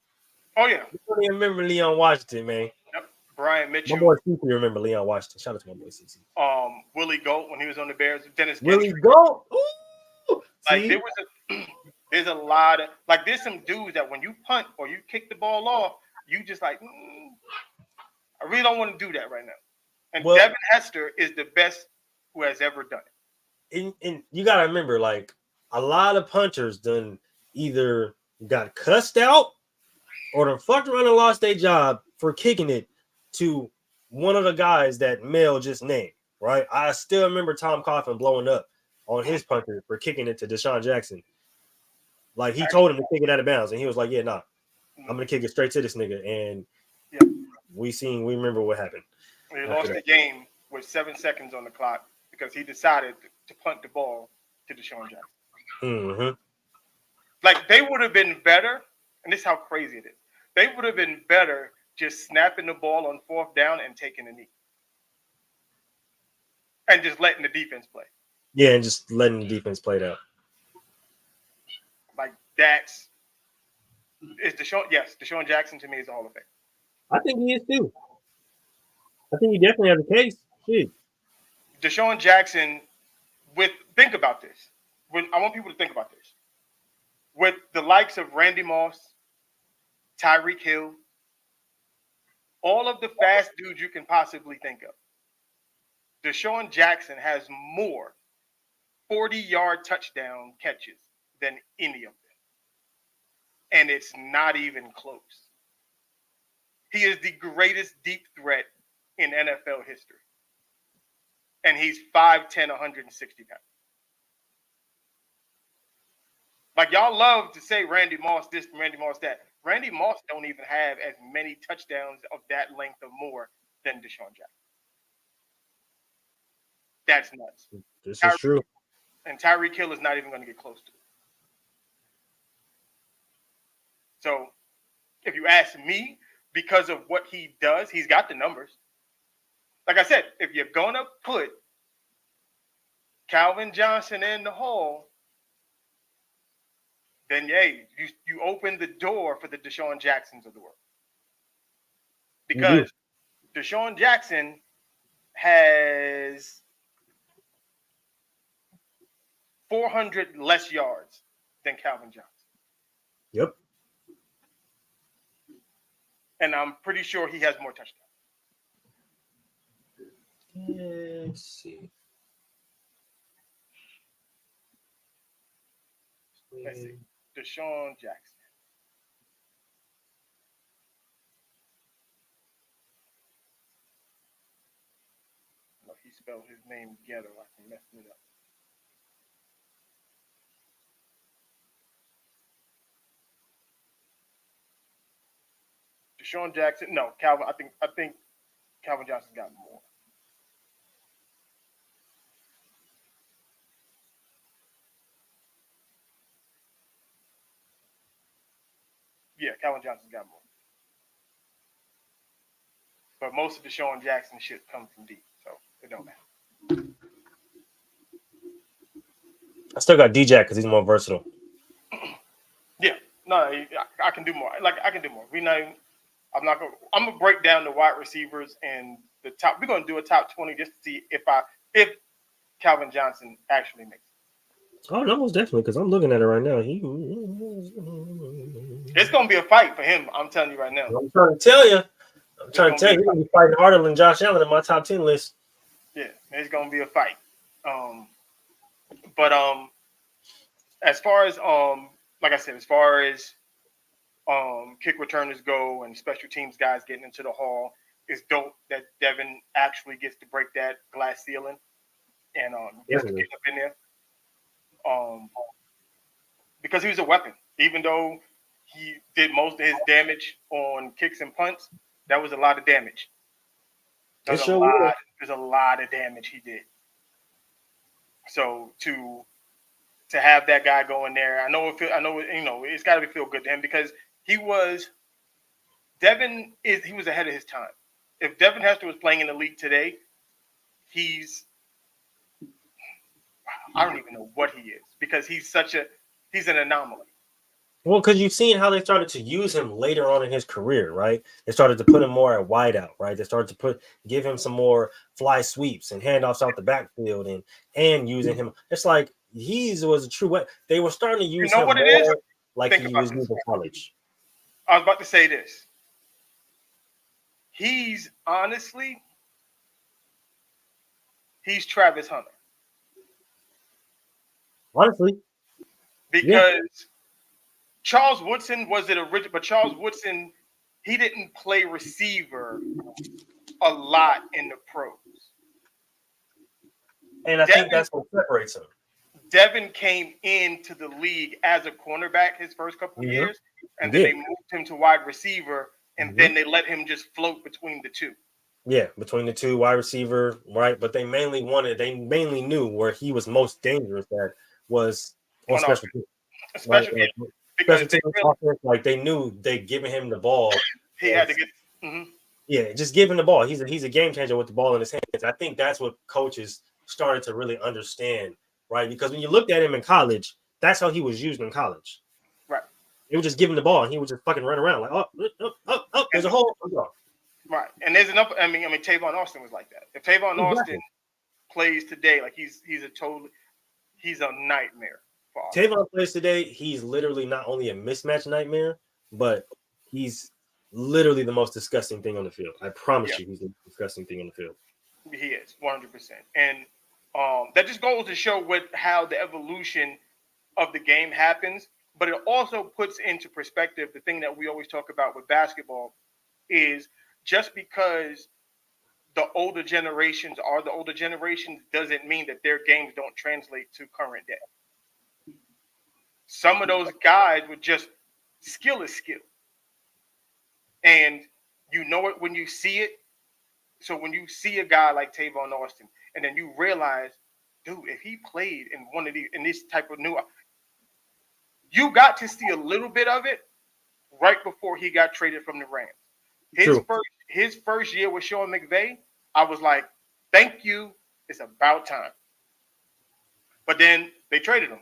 Oh yeah.
You don't even remember Leon Washington, man.
Yep. Brian Mitchell.
My boy CC remember Leon Washington. Shout out to my boy CC.
Willie Goat when he was on the Bears. Dennis
Willie Goat.
Like there's a lot of there's some dudes that when you punt or you kick the ball off, you just like I really don't want to do that right now. And Devin Hester is the best who has ever done it.
And you gotta remember, like a lot of punchers done either got cussed out or done fucked around and lost their job for kicking it to one of the guys that Mel just named. Right? I still remember Tom Coughlin blowing up on his punter for kicking it to Deshaun Jackson. Like he told him to kick it out of bounds, and he was like, "Yeah, nah, I'm gonna kick it straight to this nigga." And we remember what happened.
He lost the game with 7 seconds on the clock because he decided to punt the ball to Deshaun Jackson. Like they would have been better, and this is how crazy it is. They would have been better just snapping the ball on 4th down and taking a knee, and just letting the defense play.
Yeah, and just letting the defense play it out.
Like Deshaun Jackson to me is a Hall of Fame.
I think he is too. I think he definitely has a case. Shit.
Deshaun Jackson, think about this. I want people to think about this. With the likes of Randy Moss, Tyreek Hill, all of the fast dudes you can possibly think of, Deshaun Jackson has more 40-yard touchdown catches than any of them. And it's not even close. He is the greatest deep threat in NFL history. And he's 5'10", 160 pounds. Like y'all love to say Randy Moss this, Randy Moss that. Randy Moss don't even have as many touchdowns of that length or more than Deshaun Jackson. That's nuts.
This is true.
And Tyreek Hill is not even going to get close to it. So if you ask me, because of what he does, he's got the numbers. Like I said, if you're going to put Calvin Johnson in the hole, then you open the door for the Deshaun Jacksons of the world. Because Deshaun Jackson has 400 less yards than Calvin Johnson.
Yep.
And I'm pretty sure he has more touchdowns.
Let's see.
Let's see. Deshaun Jackson. No, he spelled his name together like he messed it up. Deshaun Jackson. No, Calvin. I think Calvin Johnson's got more. Yeah, Calvin Johnson's got more. But most of Deshaun Jackson shit comes from deep, so it don't matter. I
still got D-Jack because he's more versatile.
Yeah, no, I can do more. Like I can do more. I'm gonna break down the wide receivers and the top. We're gonna do a top 20 just to see if Calvin Johnson actually makes it.
Oh, no, most definitely, because I'm looking at it right now.
It's gonna be a fight for him. I'm telling you right now.
I'm trying to tell you. He's gonna be fighting harder than Josh Allen in my top 10 list.
Yeah, it's gonna be a fight. But as far as like I said, as far as kick returners go and special teams guys getting into the hall, it's dope that Devin actually gets to break that glass ceiling and gets to get up in there. Because he was a weapon. Even though he did most of his damage on kicks and punts, that was a lot of damage. There's a lot of damage he did. So to have that guy go in there, I know it's got to feel good to him because he was ahead of his time. If Devin Hester was playing in the league today, I don't even know what he is because he's an anomaly.
Well, because you've seen how they started to use him later on in his career, right? They started to put him more at wideout, right? They started to give him some more fly sweeps and handoffs out the backfield and using him. It's like he was a true weapon. They were starting to use him more like he was used in college.
I was about to say this. He's Travis Hunter.
Honestly.
Because Charles Woodson was it original, but Charles Woodson, he didn't play receiver a lot in the pros.
And I think that's what separates him.
Devin came into the league as a cornerback his first couple of years, and then they moved him to wide receiver, and then they let him just float between the two.
Yeah, between the two, wide receiver, right? But they mainly knew where he was most dangerous at was on special teams.
Special teams. Because
like they knew they giving him the ball.
He had to get
Yeah, just give him the ball. He's a game changer with the ball in his hands. I think that's what coaches started to really understand, right? Because when you looked at him in college, that's how he was used in college.
Right.
They would just give him the ball and he would just fucking run around like, there's a hole.
Right. And there's enough. I mean, Tavon Austin was like that. If Tavon Austin plays today, like he's a nightmare.
Tavon plays today, he's literally not only a mismatch nightmare, but he's literally the most disgusting thing on the field. I promise you he's the most disgusting thing on the field.
He is, 100%. And that just goes to show how the evolution of the game happens, but it also puts into perspective the thing that we always talk about with basketball is just because the older generations are the older generations doesn't mean that their games don't translate to current day. Some of those guys would just skill is skill. And you know it when you see it. So when you see a guy like Tavon Austin, and then you realize, dude, if he played in this type of you got to see a little bit of it right before he got traded from the Rams. His first year with Sean McVay, I was like, thank you. It's about time. But then they traded him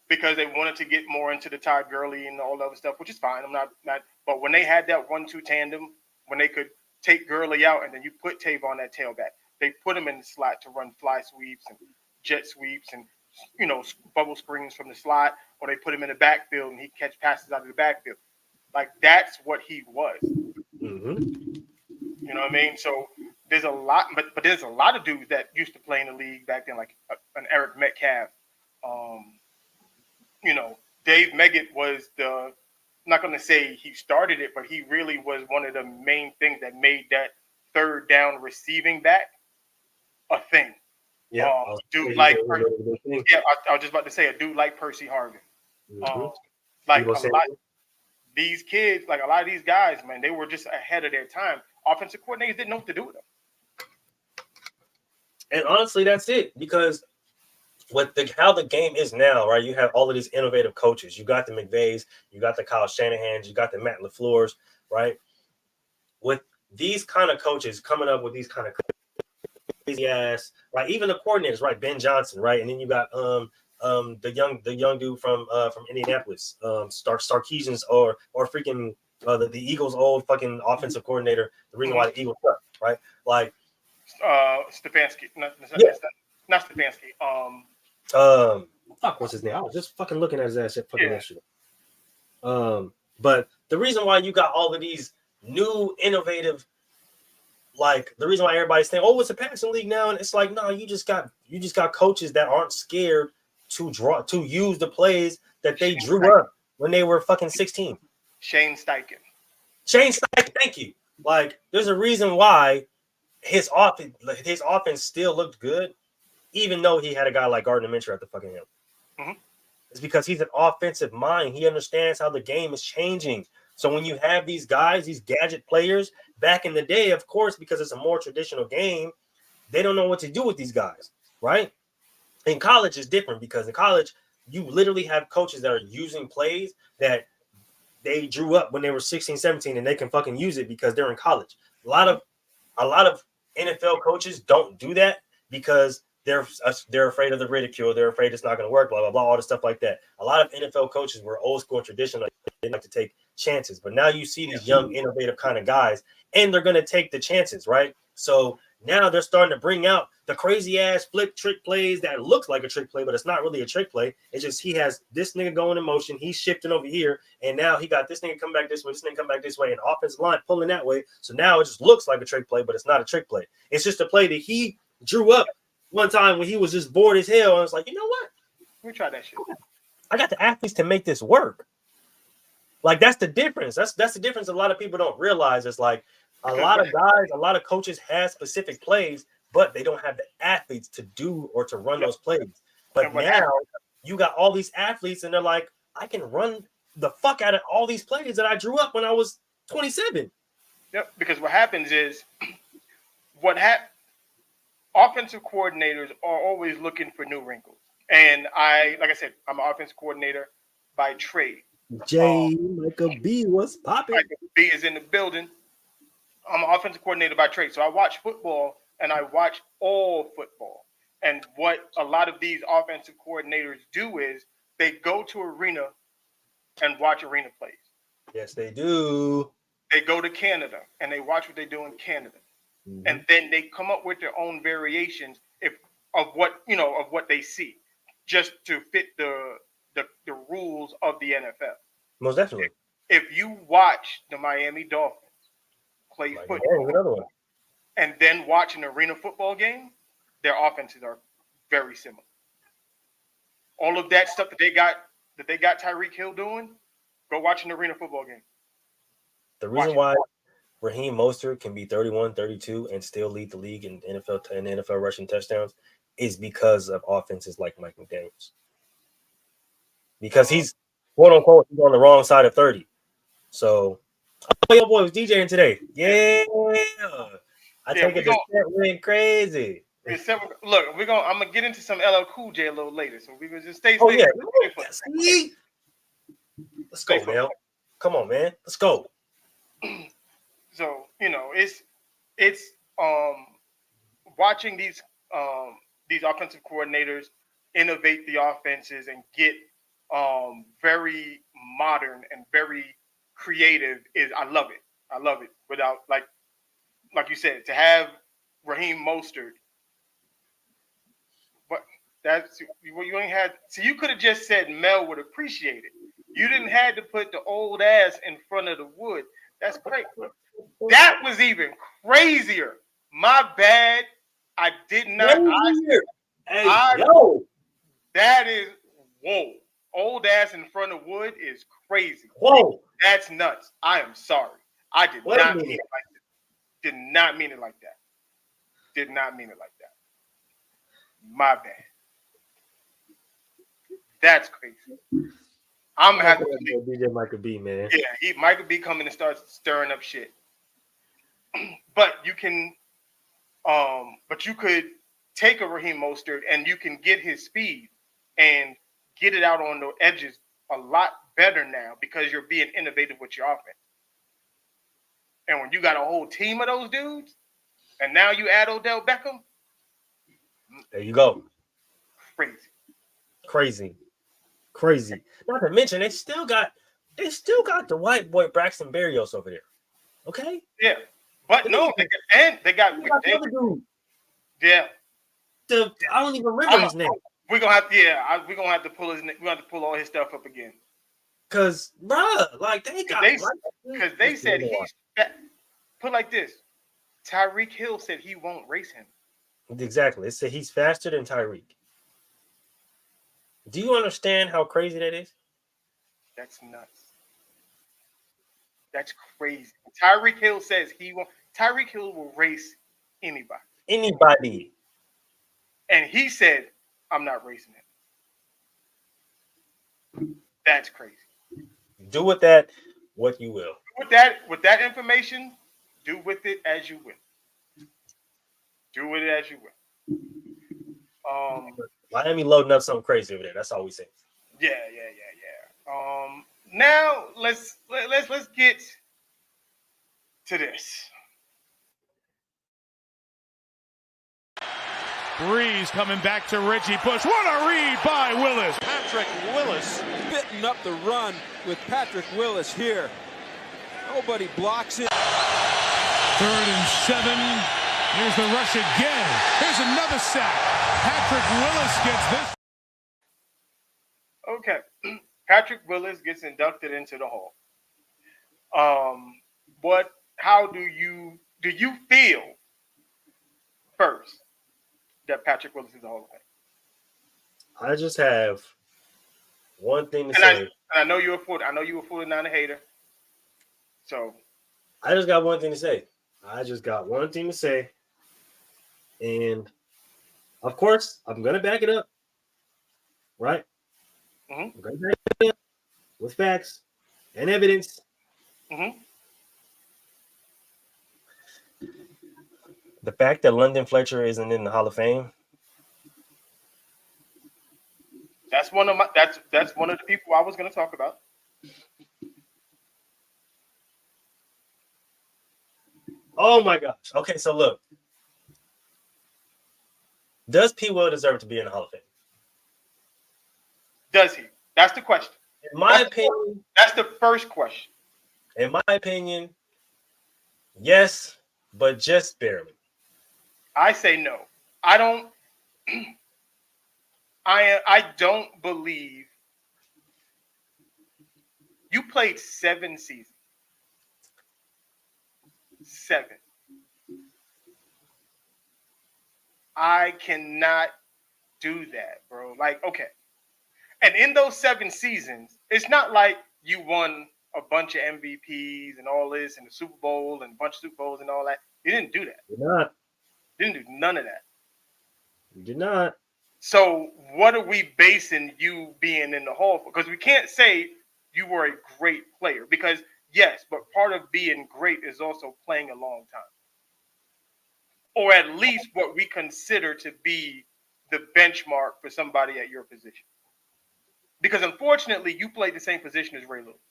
because they wanted to get more into the Todd Gurley and all the other stuff, which is fine. I'm not. But when they had that 1-2 tandem, when they could take Gurley out and then you put Tavon at tailback, they put him in the slot to run fly sweeps and jet sweeps and bubble screens from the slot, or they put him in the backfield and he catch passes out of the backfield. Like that's what he was.
Mm-hmm.
You know what I mean? So there's a lot, but there's a lot of dudes that used to play in the league back then, like an Eric Metcalf. Dave Meggett was I'm not going to say he started it, but he really was one of the main things that made that third down receiving back a thing.
Yeah,
I was just about to say a dude like Percy Harvin. These kids, like a lot of these guys, man, they were just ahead of their time. Offensive coordinators didn't know what to do with them.
And honestly, that's it. Because how the game is now, right? You have all of these innovative coaches. You got the McVays, you got the Kyle Shanahans, you got the Matt LaFleur's, right? With these kind of coaches coming up with these kind of crazy ass, right? Even the coordinators, right? Ben Johnson, right? And then you got the young dude from Indianapolis, Sarkisian's or freaking the Eagles' old fucking offensive coordinator. The reason why the Eagles suck, right? Like
Stefanski, not Stefanski.
Fuck, what's his name? I was just fucking looking at his ass yesterday. But the reason why you got all of these new innovative, like the reason why everybody's saying, "Oh, it's a passing league now," and it's like, no, you just got coaches that aren't scared to use the plays that they drew up when they were fucking 16.
Shane Steichen,
thank you. Like, there's a reason why his offense still looked good, even though he had a guy like Gardner Minshew at the fucking helm.
Mm-hmm.
It's because he's an offensive mind. He understands how the game is changing. So when you have these guys, these gadget players, back in the day, of course, because it's a more traditional game, they don't know what to do with these guys, right? In college, it's different because in college, you literally have coaches that are using plays that they drew up when they were 16, 17, and they can fucking use it because they're in college. A lot of NFL coaches don't do that because they're afraid of the ridicule. They're afraid it's not going to work, blah, blah, blah, all the stuff like that. A lot of NFL coaches were old school and traditional. They like to take chances. But now you see these young, innovative kind of guys, and they're going to take the chances, right? So now they're starting to bring out the crazy-ass flip trick plays that looks like a trick play, but it's not really a trick play. It's just he has this nigga going in motion. He's shifting over here, and now he got this nigga come back this way, this nigga come back this way, and offensive line pulling that way. So now it just looks like a trick play, but it's not a trick play. It's just a play that he drew up one time when he was just bored as hell, and I was like, you know what?
Let me try that shit.
I got the athletes to make this work. Like, that's the difference. That's the difference a lot of people don't realize. It's like a lot of guys, a lot of coaches have specific plays, but they don't have the athletes to do or to run those plays. But now you got all these athletes, and they're like, I can run the fuck out of all these plays that I drew up when I was 27.
Yep, because what happens is offensive coordinators are always looking for new wrinkles. And like I said, I'm an offensive coordinator by trade.
Michael B, what's popping?
Michael B is in the building. I'm an offensive coordinator by trade. So I watch football, and I watch all football. And what a lot of these offensive coordinators do is they go to arena and watch arena plays.
Yes, they do.
They go to Canada, and they watch what they do in Canada. Mm-hmm. And then they come up with their own variations of what they see, just to fit the rules of the NFL.
Most definitely.
If you watch the Miami Dolphins play football and then watch an arena football game, their offenses are very similar. All of that stuff that they got Tyreek Hill doing, go watch an arena football game.
The reason why Raheem Mostert can be 31, 32 and still lead the league in NFL rushing touchdowns is because of offenses like Mike McDaniels. Because he's, quote unquote, he's on the wrong side of 30. So, your boy was DJing today. Yeah. I take it the set went crazy.
Look, I'm gonna get into some LL Cool J a little later. So we can just stay.
Let's go, man. Come on, man. Let's go.
So, it's watching these offensive coordinators innovate the offenses and get very modern and very creative I love it. I love it. Without like you said, to have Raheem Mostert, but that's you ain't had. So you could have just said Mel would appreciate it. You didn't have to put the old ass in front of the wood. That's crazy. That was even crazier. My bad. I did not. That is whoa. Old ass in front of wood is crazy.
Whoa.
That's nuts. I am sorry. I did not mean it like that. Did not mean it like that. Did not mean it like that. My bad. That's crazy. I'm gonna have to
DJ Michael B, man.
Yeah, Michael B coming and start stirring up shit. But you could take a Raheem Mostert and you can get his speed and get it out on the edges a lot better now because you're being innovative with your offense. And when you got a whole team of those dudes, and now you add Odell Beckham,
there you go. Crazy. Not to mention they still got the white boy Braxton Berrios over there. Okay.
Yeah, but no, they got
the other dude.
Yeah.
I don't even remember his name.
We're gonna have we're gonna have to pull his. We have to pull all his stuff up again.
Cause, bruh, like
because they said he's put like this. Tyreek Hill said he won't race him.
Exactly. It said he's faster than Tyreek. Do you understand how crazy that is?
That's nuts. That's crazy. Tyreek Hill says he won't. Tyreek Hill will race anybody.
Anybody.
And he said, I'm not racing him. That's crazy.
Do with that what you will.
With that information, do with it as you will. Do with it as you will.
Miami loading up something crazy over there. That's all we say.
Yeah. Now let's get to this.
Breeze coming back to Reggie Bush. What a read by Willis.
Patrick Willis spitting up the run with Patrick Willis here. Nobody blocks it.
3rd and 7. Here's the rush again. Here's another sack. Patrick Willis gets this.
Okay. Patrick Willis gets inducted into the Hall. How do you feel first that Patrick Willis is the Hall of Fame?
I just have one thing to say.
I know you're a 49er hater. So
I just got one thing to say. And of course, I'm gonna back it up. Right?
Mm-hmm.
I'm gonna back it up with facts and evidence.
Mm-hmm.
The fact that London Fletcher isn't in the Hall of Fame.
That's one of the people I was going to talk about.
Oh my gosh. Okay, so look. Does P. Will deserve to be in the Hall of Fame?
Does he? That's the question.
In my opinion,
that's the first question.
In my opinion, yes, but just barely.
I say no. I don't. I don't believe you played 7 seasons. 7. I cannot do that, bro. Like, okay. And in those 7 seasons, it's not like you won a bunch of MVPs and all this and the Super Bowl and a bunch of Super Bowls and all that. You didn't do that.
Did not.
Didn't do none of that.
You did not.
So what are we basing you being in the Hall for? Because we can't say you were a great player. Because yes, but part of being great is also playing a long time. Or at least what we consider to be the benchmark for somebody at your position. Because unfortunately, you played the same position as Ray Lewis.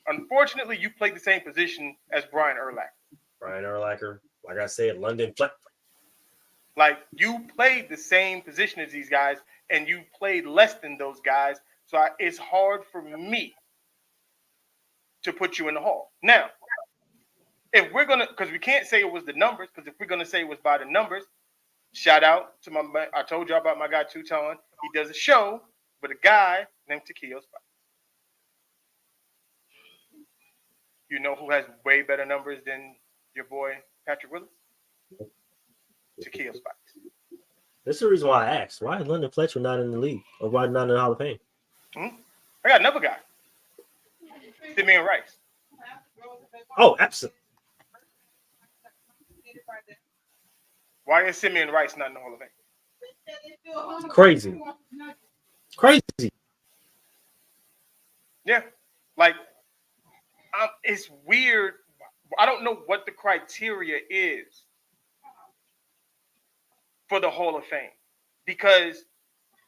Unfortunately, you played the same position as Brian Urlacher.
Like I said, London Fletcher.
Like, you played the same position as these guys, and you played less than those guys. So it's hard for me to put you in the Hall. Now, if we're going to, because we can't say it was the numbers, because if we're going to say it was by the numbers, shout out to I told you about my guy, Tuton. He does a show with a guy named Takeo Spikes. You know who has way better numbers than your boy, Patrick Willis? Takeo Spikes.
This is the reason why I asked. Why is London Fletcher not in the league? Or why not in the Hall of Fame?
I got another guy. Simeon Rice.
Oh, absolutely.
Why is Simeon Rice not in the Hall of Fame?
Crazy.
Yeah. Like, it's weird. I don't know what the criteria is for the Hall of Fame, because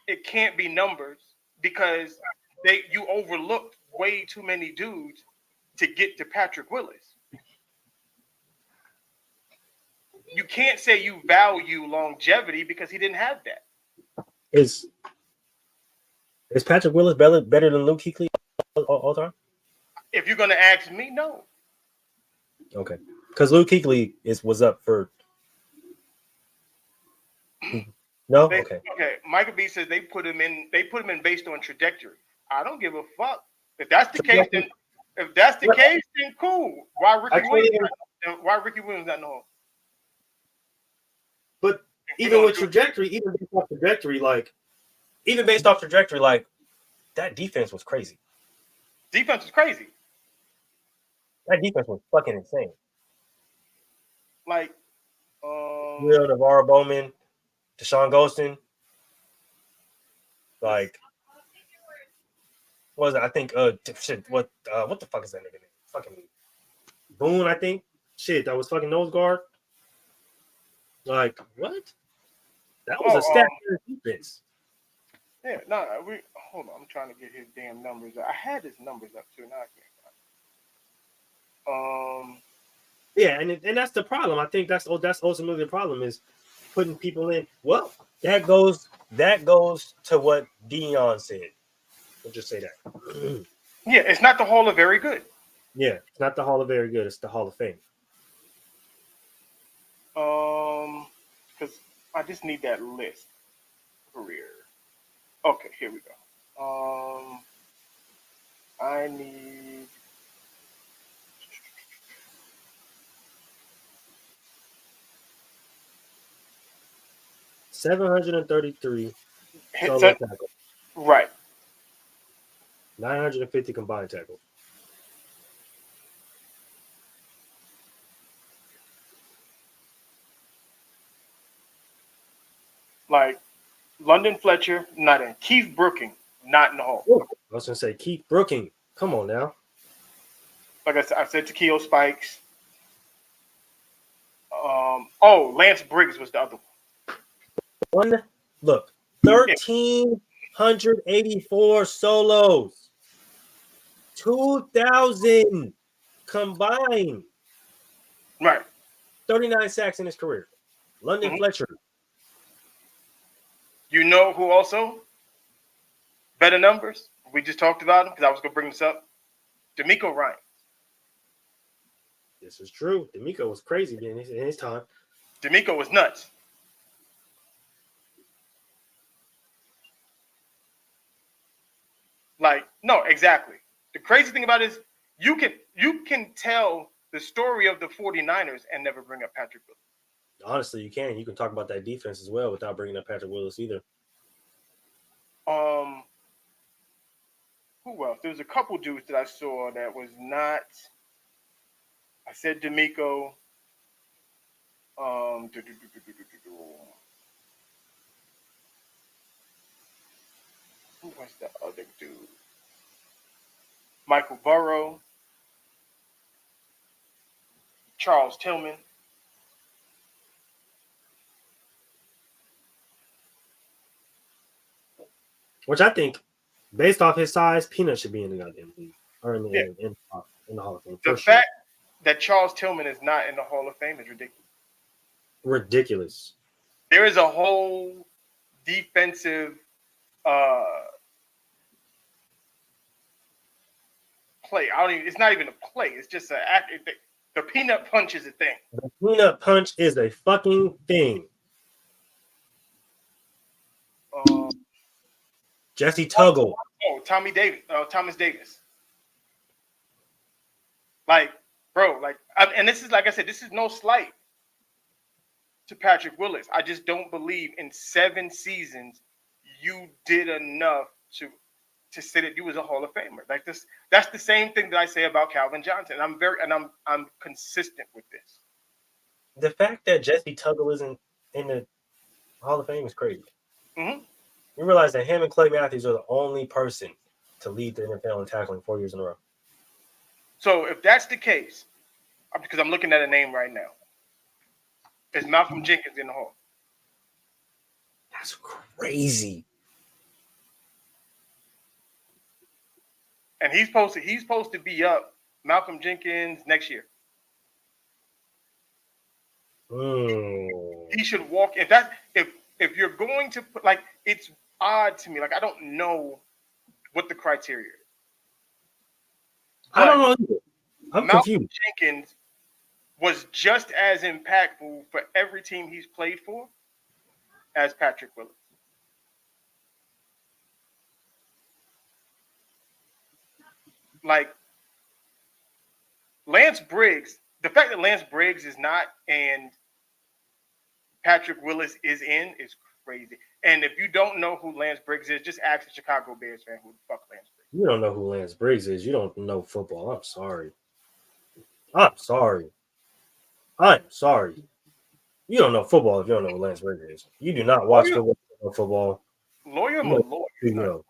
it can't be numbers, because you overlooked way too many dudes to get to Patrick Willis. You can't say you value longevity because he didn't have that.
Is Patrick Willis better than Luke Kuechly all time?
If you're gonna ask me, no.
Okay, because Luke Kuechly was up for. No, okay.
Okay, Michael B says they put him in based on trajectory. I don't give a fuck. If that's the case, then cool. Why Ricky Williams not in the Hall?
But even with trajectory, even based off trajectory, like that defense was crazy.
Defense was crazy.
That defense was fucking insane.
Like,
Will Navarro Bowman, Deshaun Golston, like, what was it? I think what the fuck is that nigga name? Fucking Boone, I think. Shit, that was fucking nose guard. Like, what? That was a stat defense.
Yeah, no, hold on. I'm trying to get his damn numbers. I had his numbers up too. Now I can't find.
Yeah, and that's the problem. I think that's ultimately the problem is putting people in. Well, that goes to what Deion said. We'll just say that.
Yeah, it's not the Hall of Very Good.
Yeah, it's not the Hall of Very Good. It's the Hall of Fame.
Because I just need that list. Career. Okay, here we go. I need.
$733 solo tackles.
Right.
950 combined tackles.
Like London Fletcher, not in. Keith Brooking, not in the Hall.
Ooh, I was gonna say Keith Brooking. Come on now.
Like I said, Takeo Spikes. Lance Briggs was the other one.
1,384 solos. 2,000 combined.
Right.
39 sacks in his career. London Fletcher.
You know who also? Better numbers. We just talked about him because I was going to bring this up. D'Amico Ryan.
This is true. D'Amico was crazy in his time.
D'Amico was nuts. Like, no, exactly. The crazy thing about it is you can tell the story of the 49ers and never bring up Patrick Willis.
Honestly, you can. You can talk about that defense as well without bringing up Patrick Willis either.
Who else? There was a couple dudes that I saw that was not. I said D'Amico. Who was the other dude? Michael Burrow. Charles Tillman.
Which I think, based off his size, Peanut should be in the goddamn league or in the Hall of Fame.
The fact that Charles Tillman is not in the Hall of Fame is ridiculous.
Ridiculous.
There is a whole defensive play. It's not even a play. It's just the peanut punch is a thing.
The peanut punch is a fucking thing. Jesse Tuggle.
Thomas Davis. Like, bro, and this is, like I said, this is no slight to Patrick Willis. I just don't believe in 7 seasons you did enough to say that you was a Hall of Famer. Like this, that's the same thing that I say about Calvin Johnson. I'm consistent with this.
The fact that Jesse Tuggle isn't in the Hall of Fame is crazy.
Mm-hmm.
You realize that him and Clay Matthews are the only person to lead the NFL in tackling 4 years in a row.
So if that's the case, because I'm looking at a name right now, is Malcolm Jenkins in the Hall?
That's crazy.
And he's supposed to be up Malcolm Jenkins next year. He should walk. If you're going to put, like, it's odd to me. Like, I don't know what the criteria is.
I don't know either. I'm
Malcolm
confused.
Jenkins was just as impactful for every team he's played for as Patrick Willis. Like Lance Briggs, the fact that Lance Briggs is not and Patrick Willis is in is crazy. And if you don't know who Lance Briggs is, just ask a Chicago Bears fan who the fuck Lance Briggs is.
You don't know who Lance Briggs is. You don't know football. I'm sorry. I'm sorry. I'm sorry. You don't know football if you don't know who Lance Briggs is. You do not watch football.
Lawyer Malloy.
You know.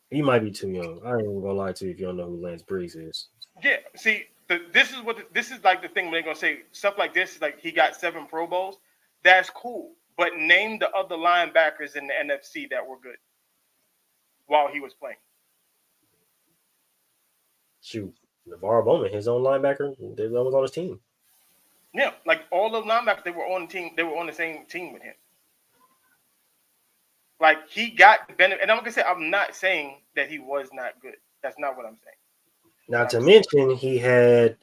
You might be too young. I ain't even gonna lie to you if you don't know who Lance Briggs is.
Yeah, see, this is like the thing when they're gonna say stuff like this. Like he got 7 Pro Bowls. That's cool, but name the other linebackers in the NFC that were good while he was playing.
Shoot, NaVorro Bowman, his own linebacker, that was on his team.
Yeah, like all the linebackers, they were on the team. They were on the same team with him. Like he got the benefit, and I'm gonna say I'm not saying that he was not good. That's not what I'm saying.
Not to mention, he had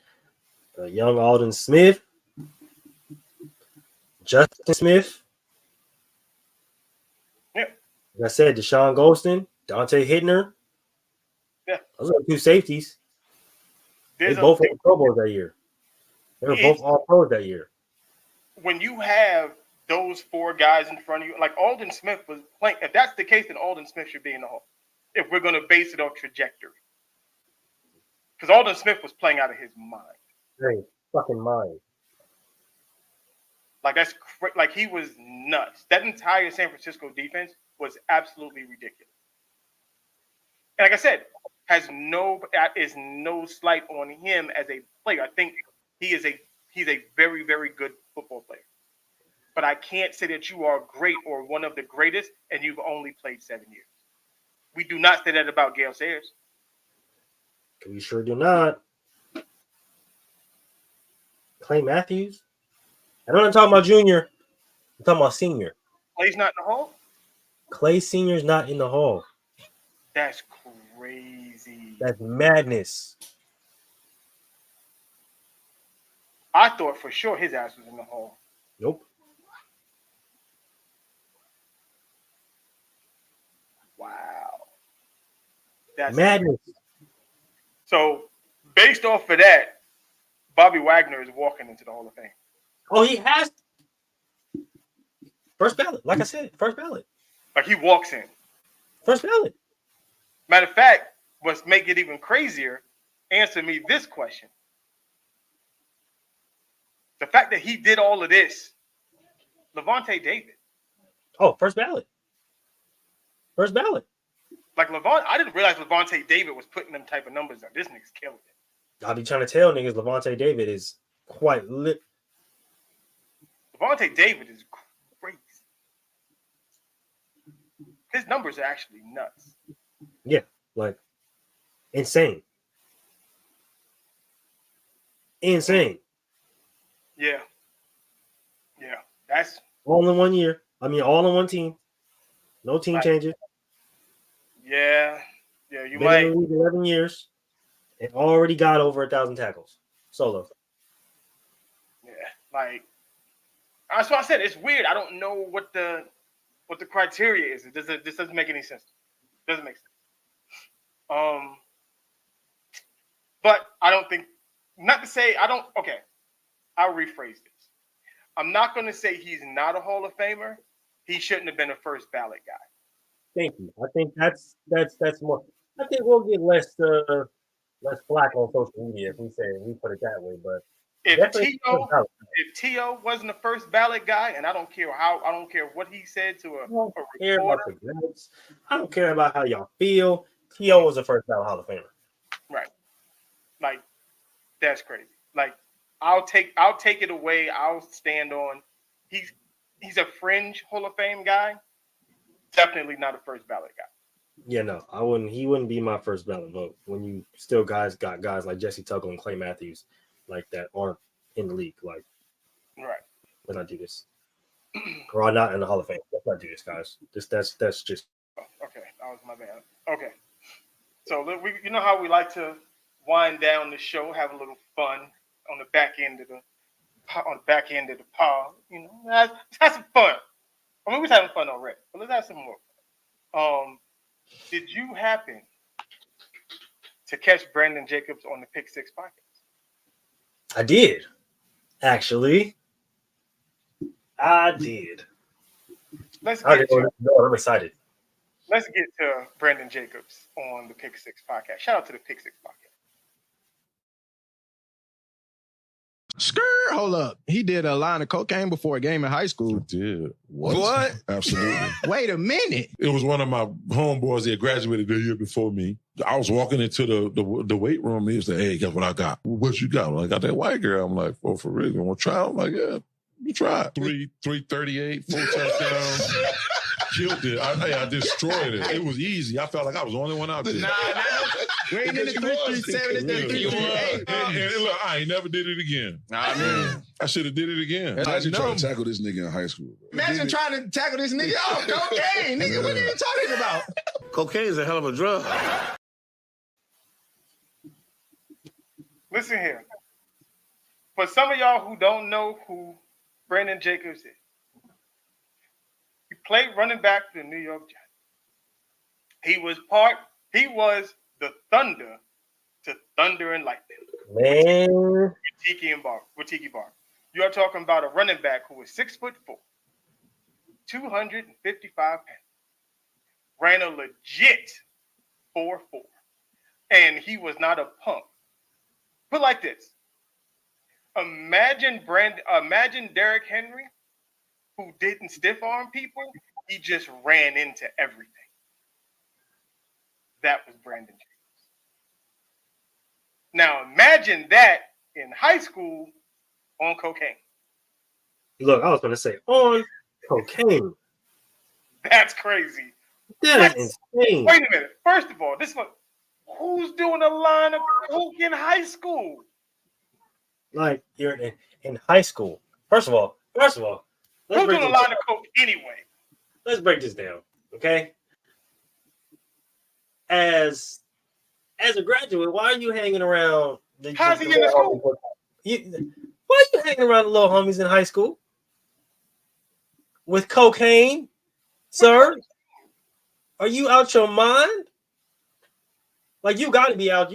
a young Alden Smith, Justin Smith.
Yeah.
Like I said, Deshaun Golston, Dante Hittner.
Yeah.
Those are 2 safeties. They both were Pro Bowls that year. They were both all pros that year.
When you have those 4 guys in front of you, like Alden Smith was playing. If that's the case, then Alden Smith should be in the Hall. If we're going to base it on trajectory. Because Alden Smith was playing out of his mind.
Hey, fucking mind.
Like like he was nuts. That entire San Francisco defense was absolutely ridiculous. And like I said, is no slight on him as a player. I think he's a very, very good football player. But I can't say that you are great or one of the greatest and you've only played 7 years. We do not say that about Gale Sayers.
We sure do not. Clay Matthews? I know I'm talking about junior. I'm talking about senior.
Clay's not in the Hall?
Clay Senior's not in the Hall.
That's crazy.
That's madness.
I thought for sure his ass was in the Hall.
Nope.
Wow. That's
madness.
So, based off of that, Bobby Wagner is walking into the Hall of Fame.
Oh, he has. First ballot. Like I said, first ballot.
Like he walks in.
First ballot.
Matter of fact, what's make it even crazier, answer me this question. The fact that he did all of this, Levante David.
Oh, first ballot. First ballot.
Like I didn't realize Levante David was putting them type of numbers up. This nigga's killing it.
I'll be trying to tell niggas Levante David is quite lit.
Levante David is crazy. His numbers are actually nuts.
Yeah, like insane. Insane.
Yeah. Yeah. That's
all in 1 year. I mean, all in one team. No team changes.
Yeah. Yeah, you
Been
might.
in the league 11 years and already got over 1,000 tackles. Solo.
Yeah. Like that's why I said it's weird. I don't know what the criteria is. This doesn't make any sense. Doesn't make sense. But I don't think, not to say I don't. Okay, I'll rephrase this. I'm not going to say he's not a Hall of Famer. He shouldn't have been a first ballot guy.
Thank you. I think that's more. I think we'll get less flack on social media if we put it that way. But
if T.O. wasn't a first ballot guy, and I don't care what he said to a reporter.
I don't care about how y'all feel. T.O. was a first ballot Hall of Famer.
Right. Like that's crazy. Like I'll take it away. I'll stand on. He's a fringe Hall of Fame guy. Definitely not a first ballot guy.
Yeah, no, I wouldn't. He wouldn't be my first ballot vote. When you still got guys like Jesse Tuggle and Clay Matthews, like that aren't in the league. Like,
right?
Let's not do this. Or not in the Hall of Fame. Let's not do this, guys. That's just.
Okay, that was my bad. Okay, so you know how we like to wind down the show, have a little fun on the back end of the pod. You know, let's have some fun. I mean, we was having fun already, but let's have some more. Did you happen to catch Brandon Jacobs on the Pick Six podcast?
I did, actually. I did. I'm excited.
Let's get to Brandon Jacobs on the Pick Six podcast. Shout out to the Pick Six podcast.
Skirt, hold up. He did a line of cocaine before a game in high school.
Did.
What?
Absolutely.
Wait a minute.
It was one of my homeboys that graduated the year before me. I was walking into the weight room. He was like, "Hey, guess what I got? What you got?" I got that white girl. I'm like, "Oh, for real? You want to try?" I'm like, "Yeah, you try." 338, 4 touchdowns. Killed it. I destroyed it. It was easy. I felt like I was the only one out there.
Nah. We ain't in the 337, it's the 338.
And look, I ain't never did it again.
Nah, man.
I should have did it again.
Imagine trying to tackle this nigga in high school. Bro.
Imagine trying to tackle this nigga off cocaine. Nigga, what are you talking about?
Cocaine is a hell of a drug.
Listen here. For some of y'all who don't know who Brandon Jacobs is, he played running back for the New York Giants. He was the Thunder to Thunder and Lightning.
Man.
With Tiki Bar. You are talking about a running back who was 6'4", 255 pounds, ran a legit 4.4, and he was not a punk. Put like this: imagine Derrick Henry, who didn't stiff arm people, he just ran into everything. That was Brandon Jacobs. Now imagine that in high school on cocaine.
Look, I was going to say on cocaine.
That's crazy.
That is insane.
Wait a minute. First of all, who's doing a line of coke in high school?
Like you're in high school. First of all,
who's doing a line of coke anyway?
Let's break this down, okay? As a graduate, why are you hanging around?
How's he in the school?
Why are you hanging around the little homies in high school with cocaine, sir? Are you out your mind? Like you got to be out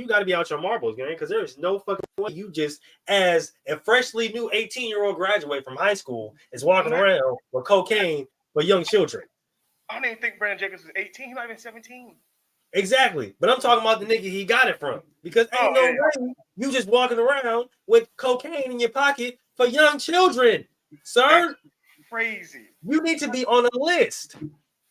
your marbles, man. Because there is no fucking way you just, as a freshly new 18-year-old graduate from high school, is walking around with cocaine for young children.
I don't even think Brandon Jacobs was 18. He might have been 17.
Exactly, but I'm talking about the nigga he got it from. Because ain't no way you just walking around with cocaine in your pocket for young children, sir.
That's crazy.
You need to be on a list.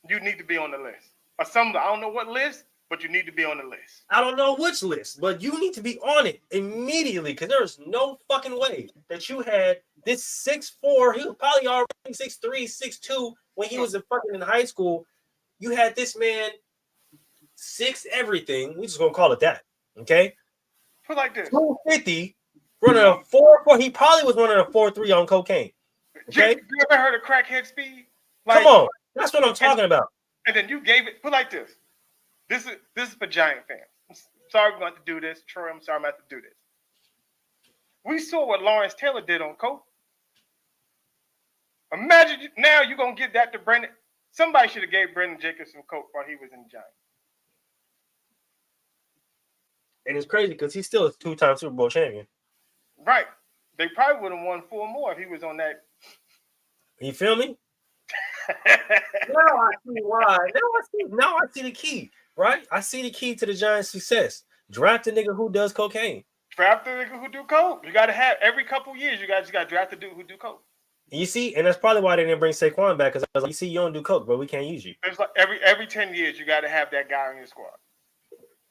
You need to be on the list. Or some, I don't know what list, but you need to be on the list.
I don't know which list, but you need to be on it immediately because there is no fucking way that you had this 6'4", he was probably already 6'3", 6'2" when he was in high school. You had this man 6 everything. We just gonna call it that, okay?
Put like this:
250, running a 4.4. He probably was running a 4.3 on cocaine. Okay,
you ever heard of crackhead speed?
Come on, that's what I'm talking about.
And then you gave it. Put like this: this is for Giant fans. I'm sorry we're going to do this, Troy. I'm sorry I'm going to have to do this. We saw what Lawrence Taylor did on coke. Imagine now you're gonna give that to Brandon. Somebody should have gave Brandon Jacobs some coke while he was in the Giants.
And it's crazy because he's still a 2-time Super Bowl champion.
Right. They probably would have won 4 more if he was on that.
You feel me? Now I see why. Now I see the key, right? I see the key to the Giants' success. Draft a nigga who does cocaine.
Draft a nigga who do coke. You got to have every couple years. You got to draft a dude who do coke.
You see, and that's probably why they didn't bring Saquon back because I was like, you see, you don't do coke, but we can't use you.
It's like every 10 years you got to have that guy on your squad.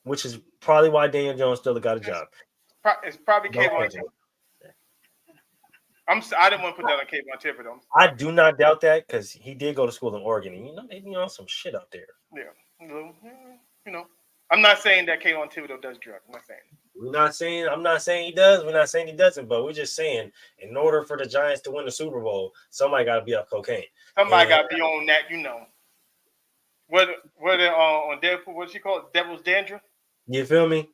Which is probably why Daniel Jones still got a job.
It's probably Kayvon Thibodeau. I didn't want to put that on Kayvon Thibodeau.
I do not doubt that because he did go to school in Oregon, and they be on some shit out there.
Yeah, I'm not saying that Kayvon Thibodeau does drugs. I'm not saying it.
I'm not saying he does. We're not saying he doesn't, but we're just saying in order for the Giants to win the Super Bowl, somebody got to be off cocaine.
Somebody got to be on that, you know. What on Deadpool? What's she called? Devil's Dandruff.
You feel me?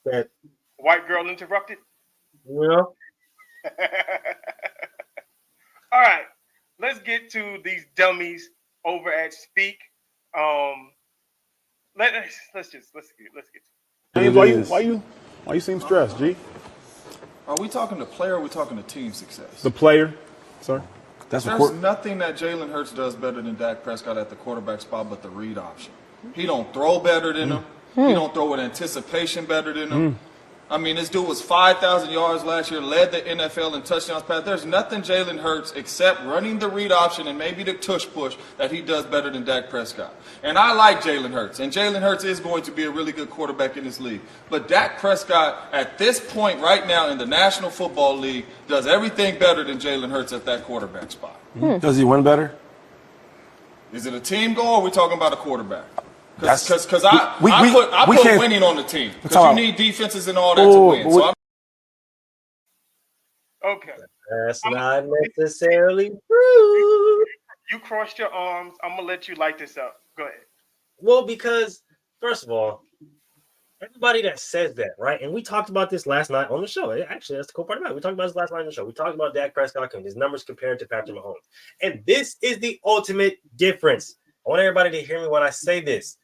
That
white girl interrupted.
You know.
All right, let's get to these dummies over at Speak. Let's get.
James, why you seem stressed, G?
Are we talking to player or are we talking to team success?
The player, sir.
There's nothing that Jalen Hurts does better than Dak Prescott at the quarterback spot but the read option. He don't throw better than him. He don't throw with anticipation better than him. I mean, this dude was 5,000 yards last year, led the NFL in touchdowns pass. There's nothing Jalen Hurts except running the read option and maybe the tush push that he does better than Dak Prescott. And I like Jalen Hurts, and Jalen Hurts is going to be a really good quarterback in this league. But Dak Prescott, at this point right now in the National Football League, does everything better than Jalen Hurts at that quarterback spot.
Does he win better?
Is it a team goal or are we talking about a quarterback? Because
we
I put
can't,
winning on the team. Because you need defenses and all that to win. So
okay.
That's not necessarily true.
You crossed your arms. I'm going to let you light this up. Go ahead.
Well, because, first of all, everybody that says that, right? And we talked about this last night on the show. Actually, that's the cool part about it. We talked about this last night on the show. We talked about Dak Prescott and his numbers compared to Patrick Mahomes. And this is the ultimate difference. I want everybody to hear me when I say this.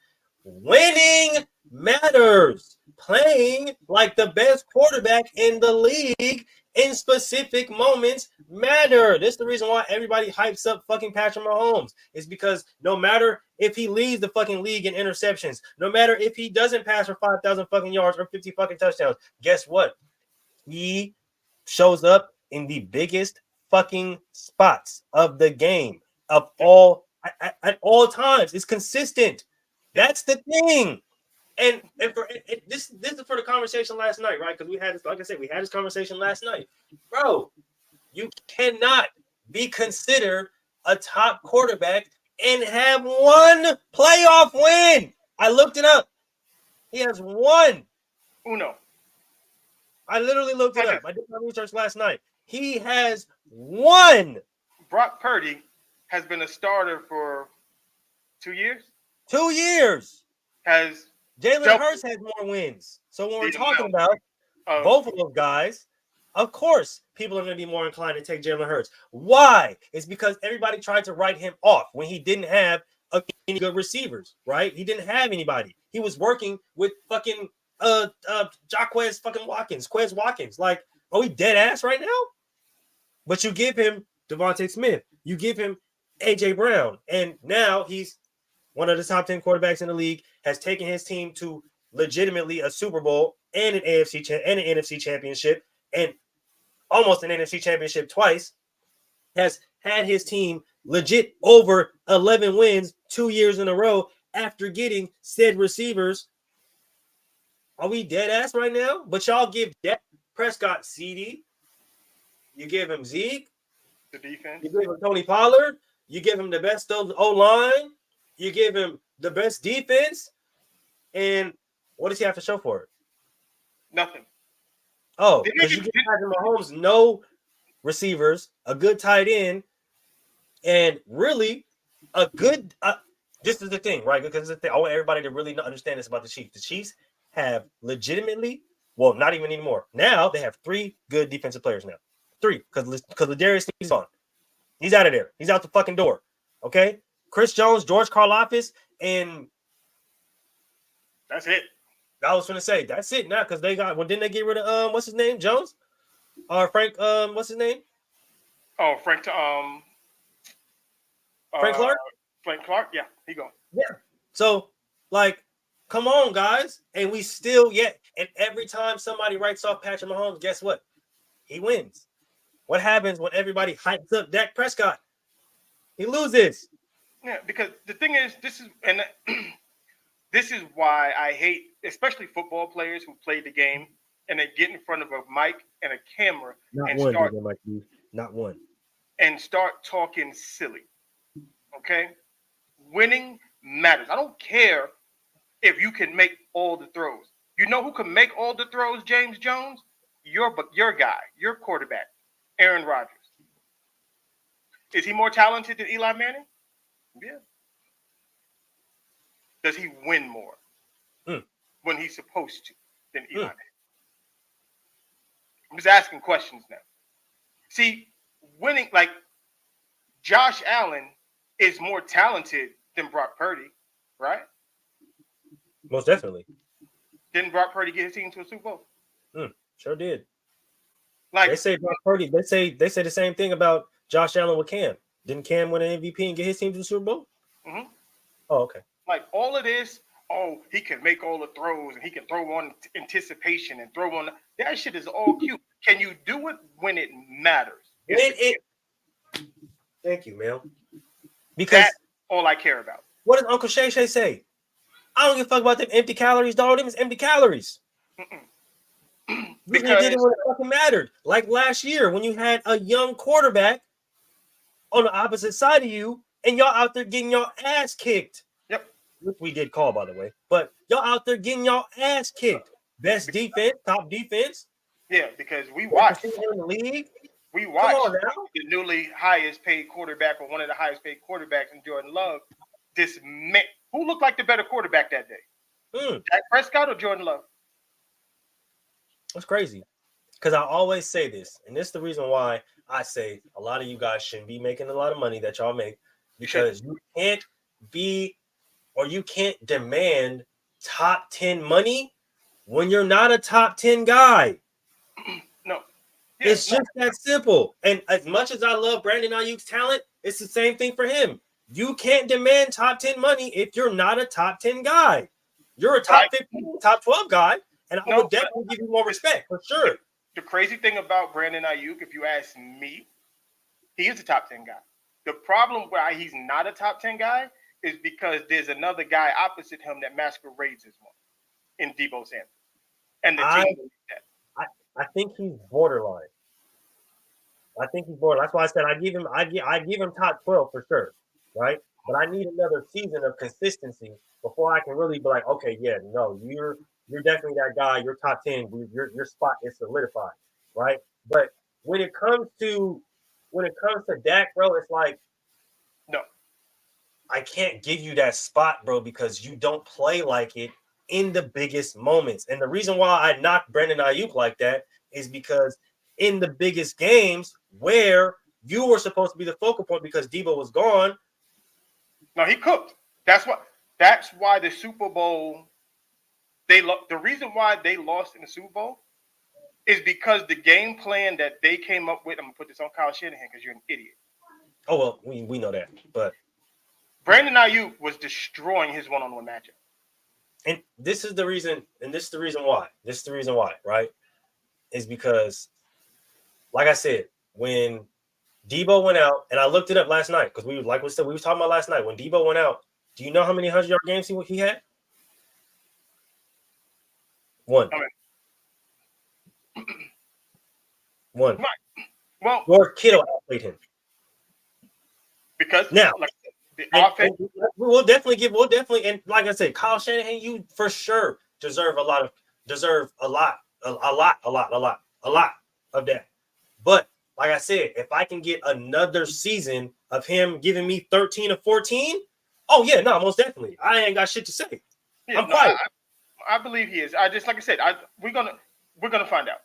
Winning matters. Playing like the best quarterback in the league in specific moments matter. This is the reason why everybody hypes up fucking Patrick Mahomes. It's because no matter if he leads the fucking league in interceptions, no matter if he doesn't pass for 5,000 fucking yards or 50 fucking touchdowns, guess what? He shows up in the biggest fucking spots of the game of all at all times. It's consistent. That's the thing. And this is for the conversation last night, right? Because we had this, like I said, we had this conversation last night. Bro, you cannot be considered a top quarterback and have one playoff win. I looked it up. He has one.
Uno.
I literally looked it up. I did my research last night. He has one.
Brock Purdy has been a starter for 2 years.
2 years.
Has
Jalen Hurts has more wins. So when we're talking about both of those guys, of course, people are going to be more inclined to take Jalen Hurts. Why? It's because everybody tried to write him off when he didn't have any good receivers, right? He didn't have anybody. He was working with fucking Quez Watkins. Like, are we dead ass right now? But you give him Devontae Smith. You give him A.J. Brown. And now he's one of the top 10 quarterbacks in the league, has taken his team to legitimately a Super Bowl and an NFC championship, and almost an NFC championship twice, has had his team legit over 11 wins 2 years in a row after getting said receivers. Are we dead ass right now? But y'all give Dak Prescott CD. You give him Zeke.
The defense.
You give him Tony Pollard. You give him the best O-line. You give him the best defense, and what does he have to show for it?
Nothing.
Oh, because you give Patrick Mahomes no receivers, a good tight end, and really a good. This is the thing, right? Because the thing, I want everybody to really understand this about the Chiefs. The Chiefs have legitimately, well, not even anymore. Now they have 3 good defensive players now. 3, because Ladarius Sneed's gone. He's out of there. He's out the fucking door. Okay. Chris Jones, George Karlaftis, and
that's it.
I was going to say that's it now because they got. Well, didn't they get rid of what's his name, Jones, or Frank? What's his name?
Oh, Frank.
Frank Clark.
Frank Clark. Yeah, he gone.
Yeah. So, like, come on, guys, and we still and every time somebody writes off Patrick Mahomes, guess what? He wins. What happens when everybody hypes up Dak Prescott? He loses.
Yeah, because the thing is, this is why I hate, especially football players who play the game and they get in front of a mic and a camera
Not one.
And start talking silly. Okay, winning matters. I don't care if you can make all the throws. You know who can make all the throws, James Jones? Your guy, your quarterback, Aaron Rodgers. Is he more talented than Eli Manning? Yeah. Does he win more when he's supposed to than Eli Manning? I'm just asking questions now. See, winning, like, Josh Allen is more talented than Brock Purdy, right?
Most definitely.
Didn't Brock Purdy get his team to a Super Bowl?
Sure did.
Like,
they say Brock Purdy, they say the same thing about Josh Allen with Cam. Didn't Cam win an MVP and get his team to the Super Bowl?
Mm-hmm.
Oh, okay.
Like, all of this, he can make all the throws and he can throw on anticipation and throw on. That shit is all cute. Can you do it when it matters?
Thank you, Mel. Because
that's all I care about.
What does Uncle Shay Shay say? I don't give a fuck about them empty calories, dog. Them is empty calories. Because did it when it fucking mattered. Like last year when you had a young quarterback on the opposite side of you and y'all out there getting your ass kicked.
Yep.
Which we did call, by the way. But y'all out there getting your ass kicked. Best defense, top defense.
Yeah, because we watched
in the league.
We watched the newly highest paid quarterback or one of the highest paid quarterbacks in Jordan Love. Who looked like the better quarterback that day? Dak Prescott or Jordan Love?
That's crazy. Because I always say this, and this is the reason why I say a lot of you guys shouldn't be making a lot of money that y'all make, because you can't be or you can't demand top 10 money when you're not a top 10 guy.
No.
It's just that simple. And as much as I love Brandon Ayuk's talent, it's the same thing for him. You can't demand top 10 money if you're not a top 10 guy. You're a top 15, top 12 guy, and I would definitely give you more respect, for sure.
The crazy thing about Brandon Ayuk, if you ask me, he is a top 10 guy. The problem why he's not a top 10 guy is because there's another guy opposite him that masquerades as one in Deebo Samuel. And the team believes that.
I think he's borderline. That's why I said I give him top 12 for sure, right? But I need another season of consistency before I can really be like, okay, yeah, no, you're definitely that guy. You're top 10. Your spot is solidified, right? But when it comes to Dak, bro, it's like,
no,
I can't give you that spot, bro, because you don't play like it in the biggest moments. And the reason why I knocked Brandon Ayuk like that is because in the biggest games where you were supposed to be the focal point because Deebo was gone.
No, he cooked. That's why the Super Bowl, the reason why they lost in the Super Bowl is because the game plan that they came up with, I'm going to put this on Kyle Shanahan because you're an idiot.
Oh, well, we know that. But
Brandon Ayuk was destroying his one-on-one matchup.
And this is the reason why, right? Is because, like I said, when Deebo went out, and I looked it up last night because we were talking about last night. When Deebo went out, do you know how many 100-yard games he had? One. One.
Right. Well,
George Kittle outplayed him.
Because
now,
the offense,
we'll definitely, and like I said, Kyle Shanahan, you for sure deserve a lot of that. But like I said, if I can get another season of him giving me 13 or 14, oh yeah, no, most definitely. I ain't got shit to say.
Yeah,
I'm fighting.
I believe he is. I just, like I said, we're gonna find out.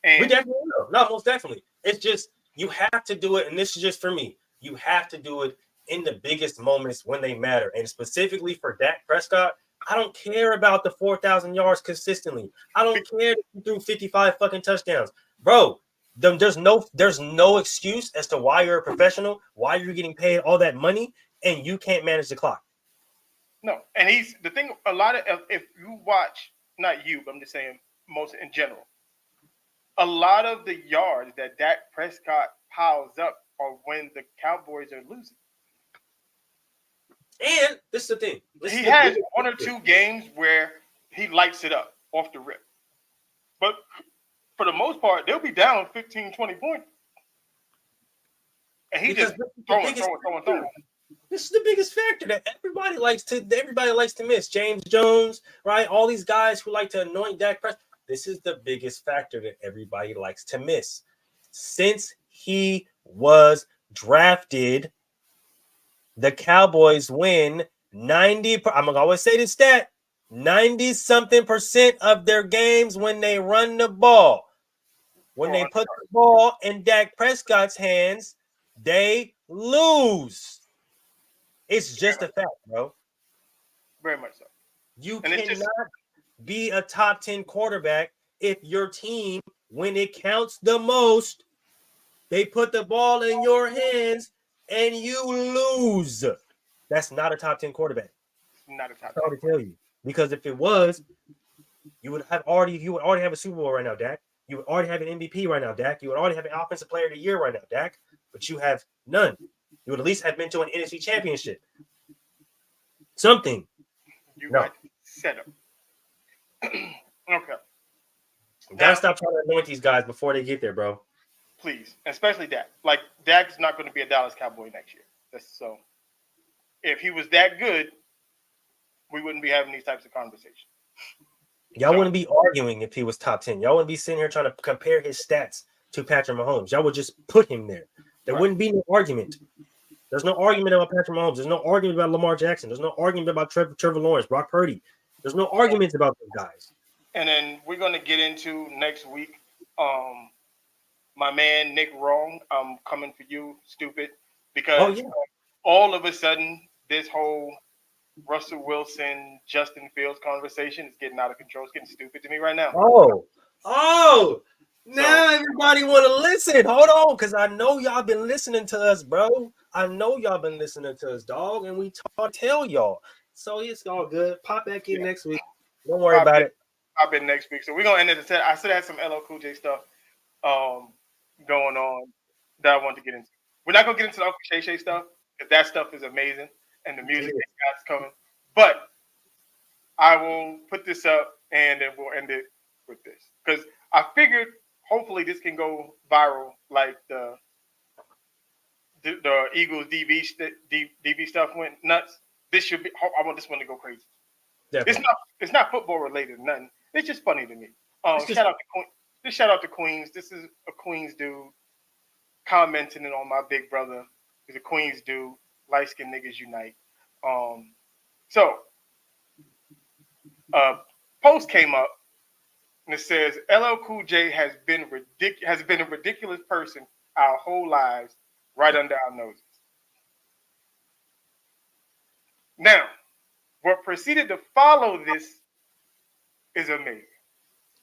And
we definitely will. No, most definitely. It's just you have to do it, and this is just for me. You have to do it in the biggest moments when they matter, and specifically for Dak Prescott. I don't care about the 4,000 yards consistently. I don't care if you threw 55 fucking touchdowns, bro. There's no excuse as to why you're a professional, why you're getting paid all that money, and you can't manage the clock.
No, and he's the thing. A lot of if you watch, not you, but I'm just saying most in general, a lot of the yards that Dak Prescott piles up are when the Cowboys are losing.
And this is the thing.
He has one or two games where he lights it up off the rip. But for the most part, they'll be down 15, 20 points. And he just throwing.
This is the biggest factor that everybody likes to miss. James Jones, right? All these guys who like to anoint Dak Prescott. This is the biggest factor that everybody likes to miss. Since he was drafted, the Cowboys win 90. I'm gonna always say this stat: 90-something% of their games when they run the ball. When they put the ball in Dak Prescott's hands, they lose. It's just a fact, bro.
Very much so.
You cannot be a top 10 quarterback if your team, when it counts the most, they put the ball in your hands and you lose. That's not a top 10 quarterback.
Not a top 10.
That's all to tell you. Because if it was, you would already have a Super Bowl right now, Dak. You would already have an MVP right now, Dak. You would already have an Offensive Player of the Year right now, Dak. But you have none. You would at least have been to an NFC Championship. Something.
You got set up. Okay.
Gotta stop trying to anoint these guys before they get there, bro.
Please, especially Dak. Like, Dak's not going to be a Dallas Cowboy next year. So, if he was that good, we wouldn't be having these types of conversations.
Y'all wouldn't be arguing if he was top 10. Y'all wouldn't be sitting here trying to compare his stats to Patrick Mahomes. Y'all would just put him there. There wouldn't be no argument. There's no argument about Patrick Mahomes. There's no argument about Lamar Jackson. There's no argument about Trevor Lawrence, Brock Purdy. There's no arguments about those guys.
And then we're going to get into next week. My man, Nick Wrong, I'm coming for you, stupid. Because all of a sudden, this whole Russell Wilson, Justin Fields conversation is getting out of control. It's getting stupid to me right now.
Now everybody want to listen. Hold on, because I know y'all been listening to us, bro. I know y'all been listening to us, dog, and we tell y'all. So it's all good. Pop back in next week. Don't worry about it.
Pop in next week. So we're going to end it. I still had some LL Cool J stuff going on that I wanted to get into. We're not going to get into the Uncle Shay Shay stuff, because that stuff is amazing, and the music that's coming. But I will put this up, and then we'll end it with this. Because I figured hopefully this can go viral like the Eagles DB stuff went nuts. This should be. I want this one to go crazy. Definitely. It's not football related, nothing. It's just funny to me. Shout out to Queens. This is a Queens dude commenting on my big brother. He's a Queens dude. Light skinned niggas unite. Post came up and it says LL Cool J has been a ridiculous person our whole lives, right under our noses. Now, what proceeded to follow this is amazing.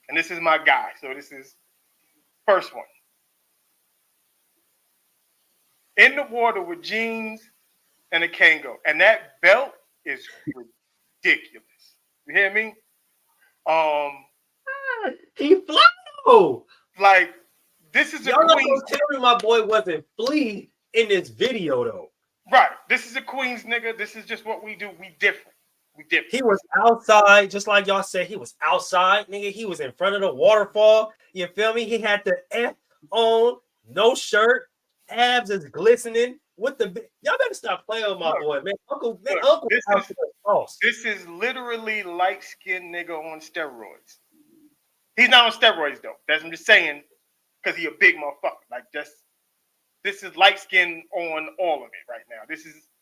And this is my guy. So this is first one. In the water with jeans and a Kango. And that belt is ridiculous. You hear me?
He flow.
Like, this is
y'all not gonna tell me my boy wasn't flea in this video though.
Right. This is a Queens nigga. This is just what we do. We different.
He was outside, just like y'all said. He was outside, nigga. He was in front of the waterfall. You feel me? He had the F on, no shirt, abs is glistening. With the y'all better stop playing with my boy, man. Uncle.
This is literally light-skinned nigga on steroids. He's not on steroids though. That's I'm just saying, because he a big motherfucker. Like this is light skin on all of it right now.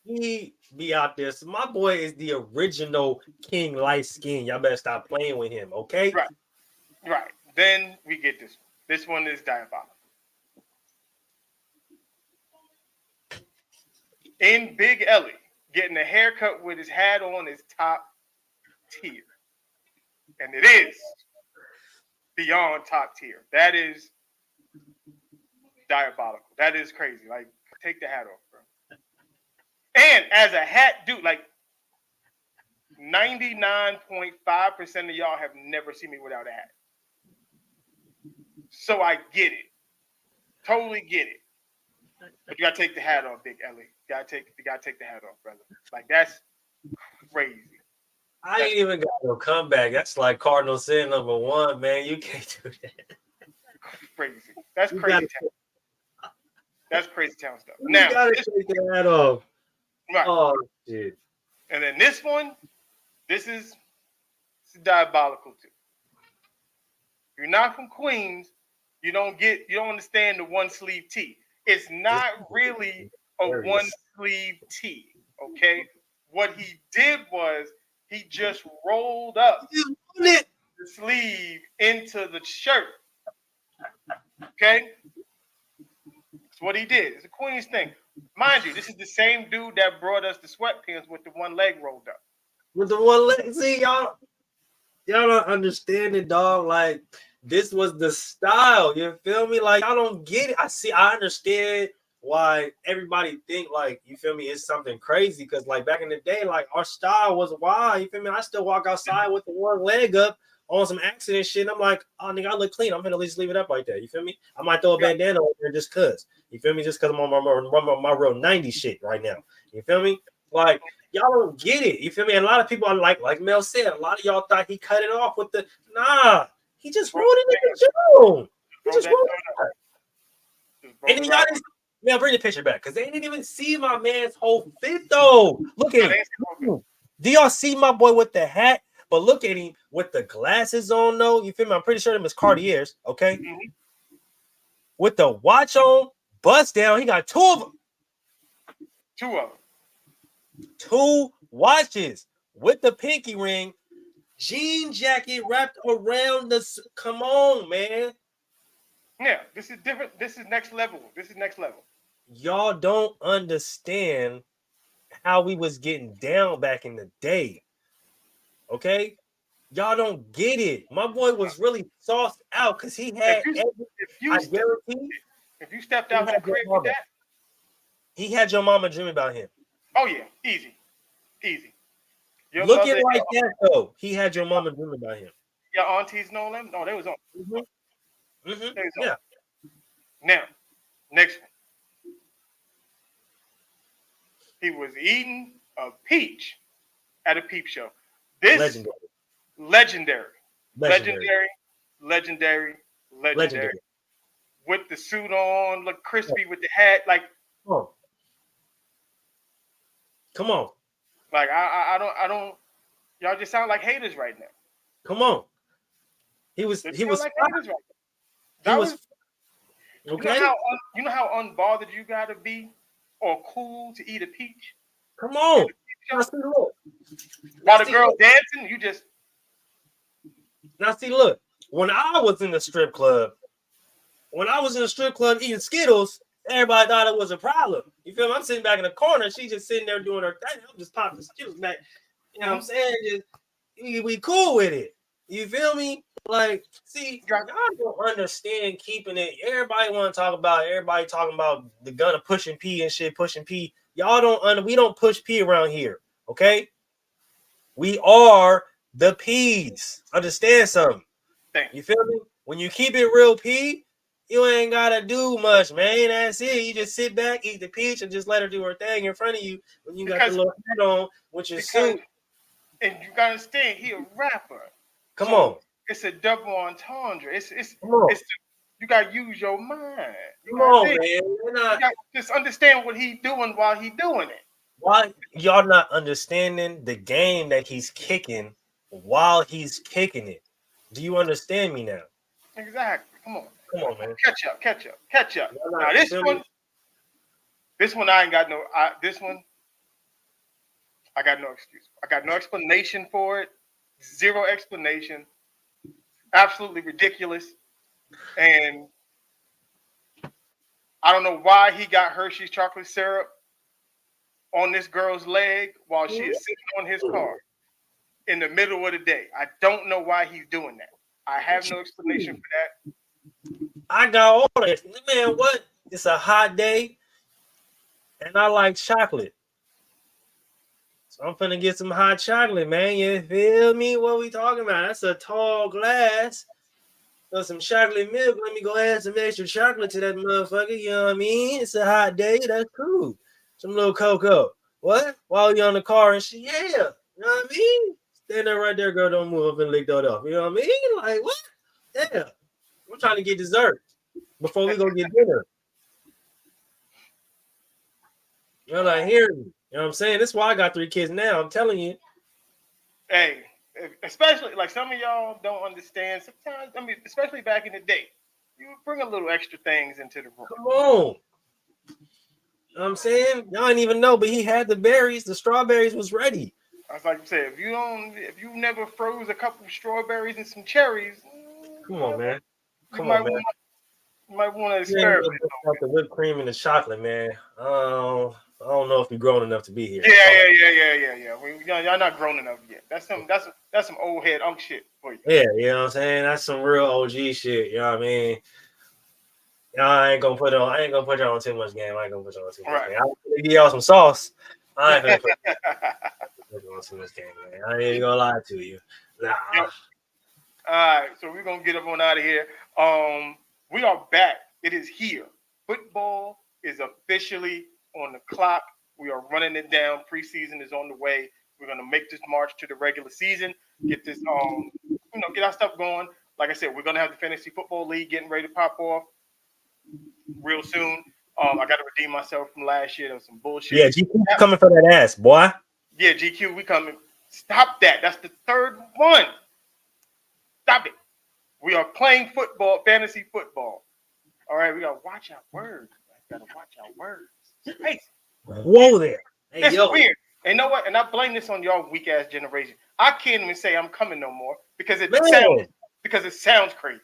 He be out there. So my boy is the original King light skin. Y'all better stop playing with him, okay?
Right. Then we get this one. This one is diabolical. In Big Ellie, getting a haircut with his hat on is top tier. And it is beyond top tier. That is diabolical. That is crazy. Like, take the hat off, bro. And as a hat dude, like 99.5% of y'all have never seen me without a hat. So I get it. Totally get it. But you gotta take the hat off, Big Ellie. You gotta take the hat off, brother. Like, that's crazy.
I ain't even got no comeback. That's like Cardinal sin #1, man. You can't do that.
Crazy. That's crazy town. That's crazy town stuff.
You gotta take the hat off.
Right.
Oh shit.
And then this one, this is diabolical too. You're not from Queens. You don't understand the one sleeve tee. It's not really a one sleeve tee. Okay. What he did was he just rolled up the sleeve into the shirt. Okay. That's what he did. It's a Queens thing. Mind you, this is the same dude that brought us the sweatpants with the one leg rolled up.
With the one leg. See, y'all don't understand it, dog. Like, this was the style. You feel me? Like, I don't get it. I understand why everybody think, like, you feel me, it's something crazy. Because, like, back in the day, like, our style was wild. You feel me? I still walk outside with the one leg up on some accident shit. And I'm like, oh, nigga, I look clean. I'm gonna at least leave it up like that. You feel me? I might throw a bandana over there just cause. You feel me? Just because I'm on my real 90s shit right now. You feel me? Like, y'all don't get it. You feel me? And a lot of people are like Mel said, a lot of y'all thought he cut it off with the he just rolled it in the June. He just rolled it. And then y'all didn't, man, bring the picture back because they didn't even see my man's whole fit though. Look at him. Do y'all see my boy with the hat? But look at him with the glasses on though. You feel me? I'm pretty sure them is Cartiers, okay? Mm-hmm. With the watch on, bust down. He got two of them. Two watches with the pinky ring, jean jacket wrapped around the. Come on, man.
Yeah, this is different. This is next level.
Y'all don't understand how we was getting down back in the day. Okay, y'all don't get it. My boy was really sauced out because he had.
If you stepped out of the crib with that,
he had your mama dreaming about him.
Oh yeah, easy.
Look at it like that though. He had your mama dreaming about him.
Your aunties know them? No, they was on.
Yeah.
Now, next one. He was eating a peach at a peep show. This legendary. With the suit on, look crispy with the hat, like.
Come on.
Like I don't. Y'all just sound like haters right now.
Come on. He was
like haters right now. Okay. You know how unbothered you gotta be or cool to eat a peach?
Come on.
While the girl dancing, you just.
Now see, look. When I was in the strip club eating Skittles, everybody thought it was a problem. You feel me? I'm sitting back in the corner. She's just sitting there doing her thing. I'm just popping the Skittles back. You know what I'm saying? Just, we cool with it. You feel me? Like, see, y'all don't understand keeping it. Everybody want to talk about. Everybody talking about the gun of pushing P and shit. Pushing P. Y'all don't. We don't push P around here. Okay. We are the P's. Understand something? You feel me? When you keep it real P, you ain't gotta do much, man. That's it. You just sit back, eat the peach, and just let her do her thing in front of you when you got the little hat on with your suit.
And you gotta understand, he a rapper.
Come on.
It's a double entendre. It's you gotta use your mind.
Come on, man.
You gotta just understand what he doing while he doing it.
Why y'all not understanding the game that he's kicking while he's kicking it? Do you understand me now?
Exactly. Come on, man. Catch up. Now this one I ain't got no. This one I got no excuse. I got no explanation for it. Zero explanation. Absolutely ridiculous. And I don't know why he got Hershey's chocolate syrup on this girl's leg while she is sitting on his car in the middle of the day. I don't know why he's doing that. I have no explanation for that.
I got all that. Man, what? It's a hot day, and I like chocolate. So I'm finna get some hot chocolate, man. You feel me? What we talking about? That's a tall glass of some chocolate milk. Let me go add some extra chocolate to that motherfucker. You know what I mean? It's a hot day. That's cool. Some little cocoa. What? While you're on the car and shit. Yeah. You know what I mean? Stand there right there, girl. Don't move up and lick that off. You know what I mean? Like, what? Yeah. We're trying to get dessert before we go get dinner. You're not hearing me. You know what I'm saying? That's why I got 3 kids now. I'm telling you.
Hey, especially like some of y'all don't understand. Sometimes, I mean, especially back in the day, you would bring a little extra things into the room.
Come on. You know what I'm saying? Y'all didn't even know, but he had the berries. The strawberries was ready.
I was like you said, if you never froze a couple of strawberries and some cherries,
Come on, man.
You might want to experiment.
The whipped cream and the chocolate, man. I don't know if you're grown enough to be here.
Yeah. Y'all not grown enough yet. That's some old head unk shit for you.
Yeah, you know what I'm saying? That's some real OG shit. You know what I mean? I ain't gonna put y'all on too much game. I ain't gonna put y'all on too much game. I'll give y'all some sauce. I ain't gonna put y'all on too much game, man. I ain't gonna lie to you. Nah.
Yep. All right, so we're gonna get up on out of here. We are back. It is here. Football is officially on the clock. We are running it down. Preseason is on the way. We're gonna make this march to the regular season. Get this, get our stuff going. Like I said, we're gonna have the fantasy football league getting ready to pop off real soon. I got to redeem myself from last year. There was some bullshit.
Yeah, GQ coming for that ass, boy.
Yeah, GQ, we coming. Stop that. That's the third one. Stop it. We are playing football, fantasy football. All right, we got to watch our words. We got to watch our words. Hey,
whoa there. Hey,
it's weird. And you know what? And I blame this on y'all weak ass generation. I can't even say I'm coming no more because it sounds crazy.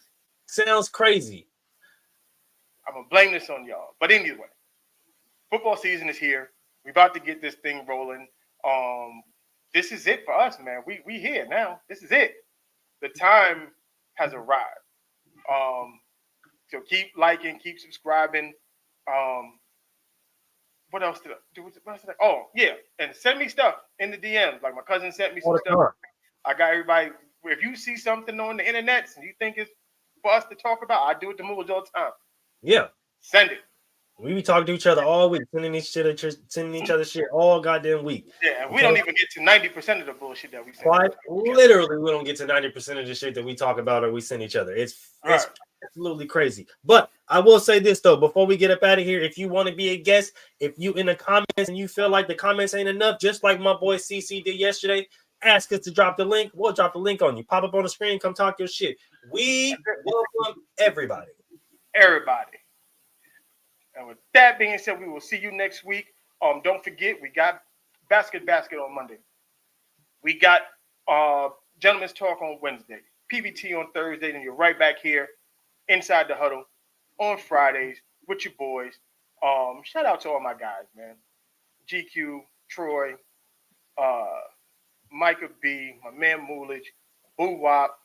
Sounds crazy.
I'm gonna blame this on y'all. But anyway, football season is here. We about to get this thing rolling. This is it for us, man. We here now. This is it. The time has arrived. So keep liking, keep subscribing. What else did I do? Oh, yeah. And send me stuff in the DMs. Like my cousin sent me some stuff. I got everybody. If you see something on the internet and you think it's for us to talk about, I do it to moves all the time.
Yeah.
Send it.
We be talking to each other all week, sending each other shit all goddamn week.
Yeah, and we don't even get to 90% of the bullshit that we send.
Quite literally, we don't get to 90% of the shit that we talk about or we send each other. It's absolutely crazy. But I will say this though, before we get up out of here, if you want to be a guest, if you in the comments and you feel like the comments ain't enough, just like my boy CC did yesterday, ask us to drop the link. We'll drop the link on you. Pop up on the screen, come talk your shit. We welcome everybody.
Everybody. And with that being said, we will see you next week. Don't forget, we got basket on Monday. We got Gentlemen's Talk on Wednesday. PBT on Thursday. And you're right back here inside the huddle on Fridays with your boys. Shout out to all my guys, man. GQ, Troy, Micah B, my man Moolage, Boo Wop,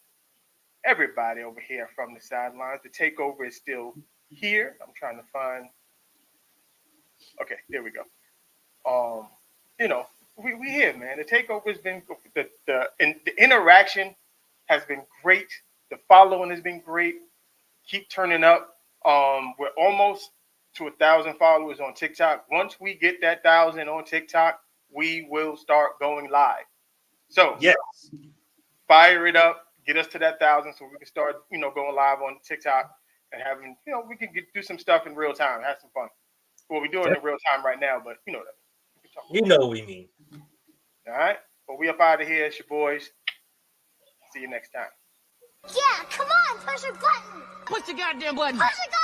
everybody over here from the sidelines. The takeover is still here. I'm trying to find. Okay, there we go. We here, man. The takeover has been the interaction has been great. The following has been great. Keep turning up. We're almost to 1,000 followers on TikTok. Once we get that 1,000 on TikTok, we will start going live. So
yes,
fire it up. Get us to that 1,000 so we can start, going live on TikTok and having, we can do some stuff in real time, have some fun. Well, we're doing it in real time right now, but you know that.
You know what we mean.
All right. But we up out of here. It's your boys. See you next time.
Yeah, come on, push your button.
Push the goddamn button.
Push the goddamn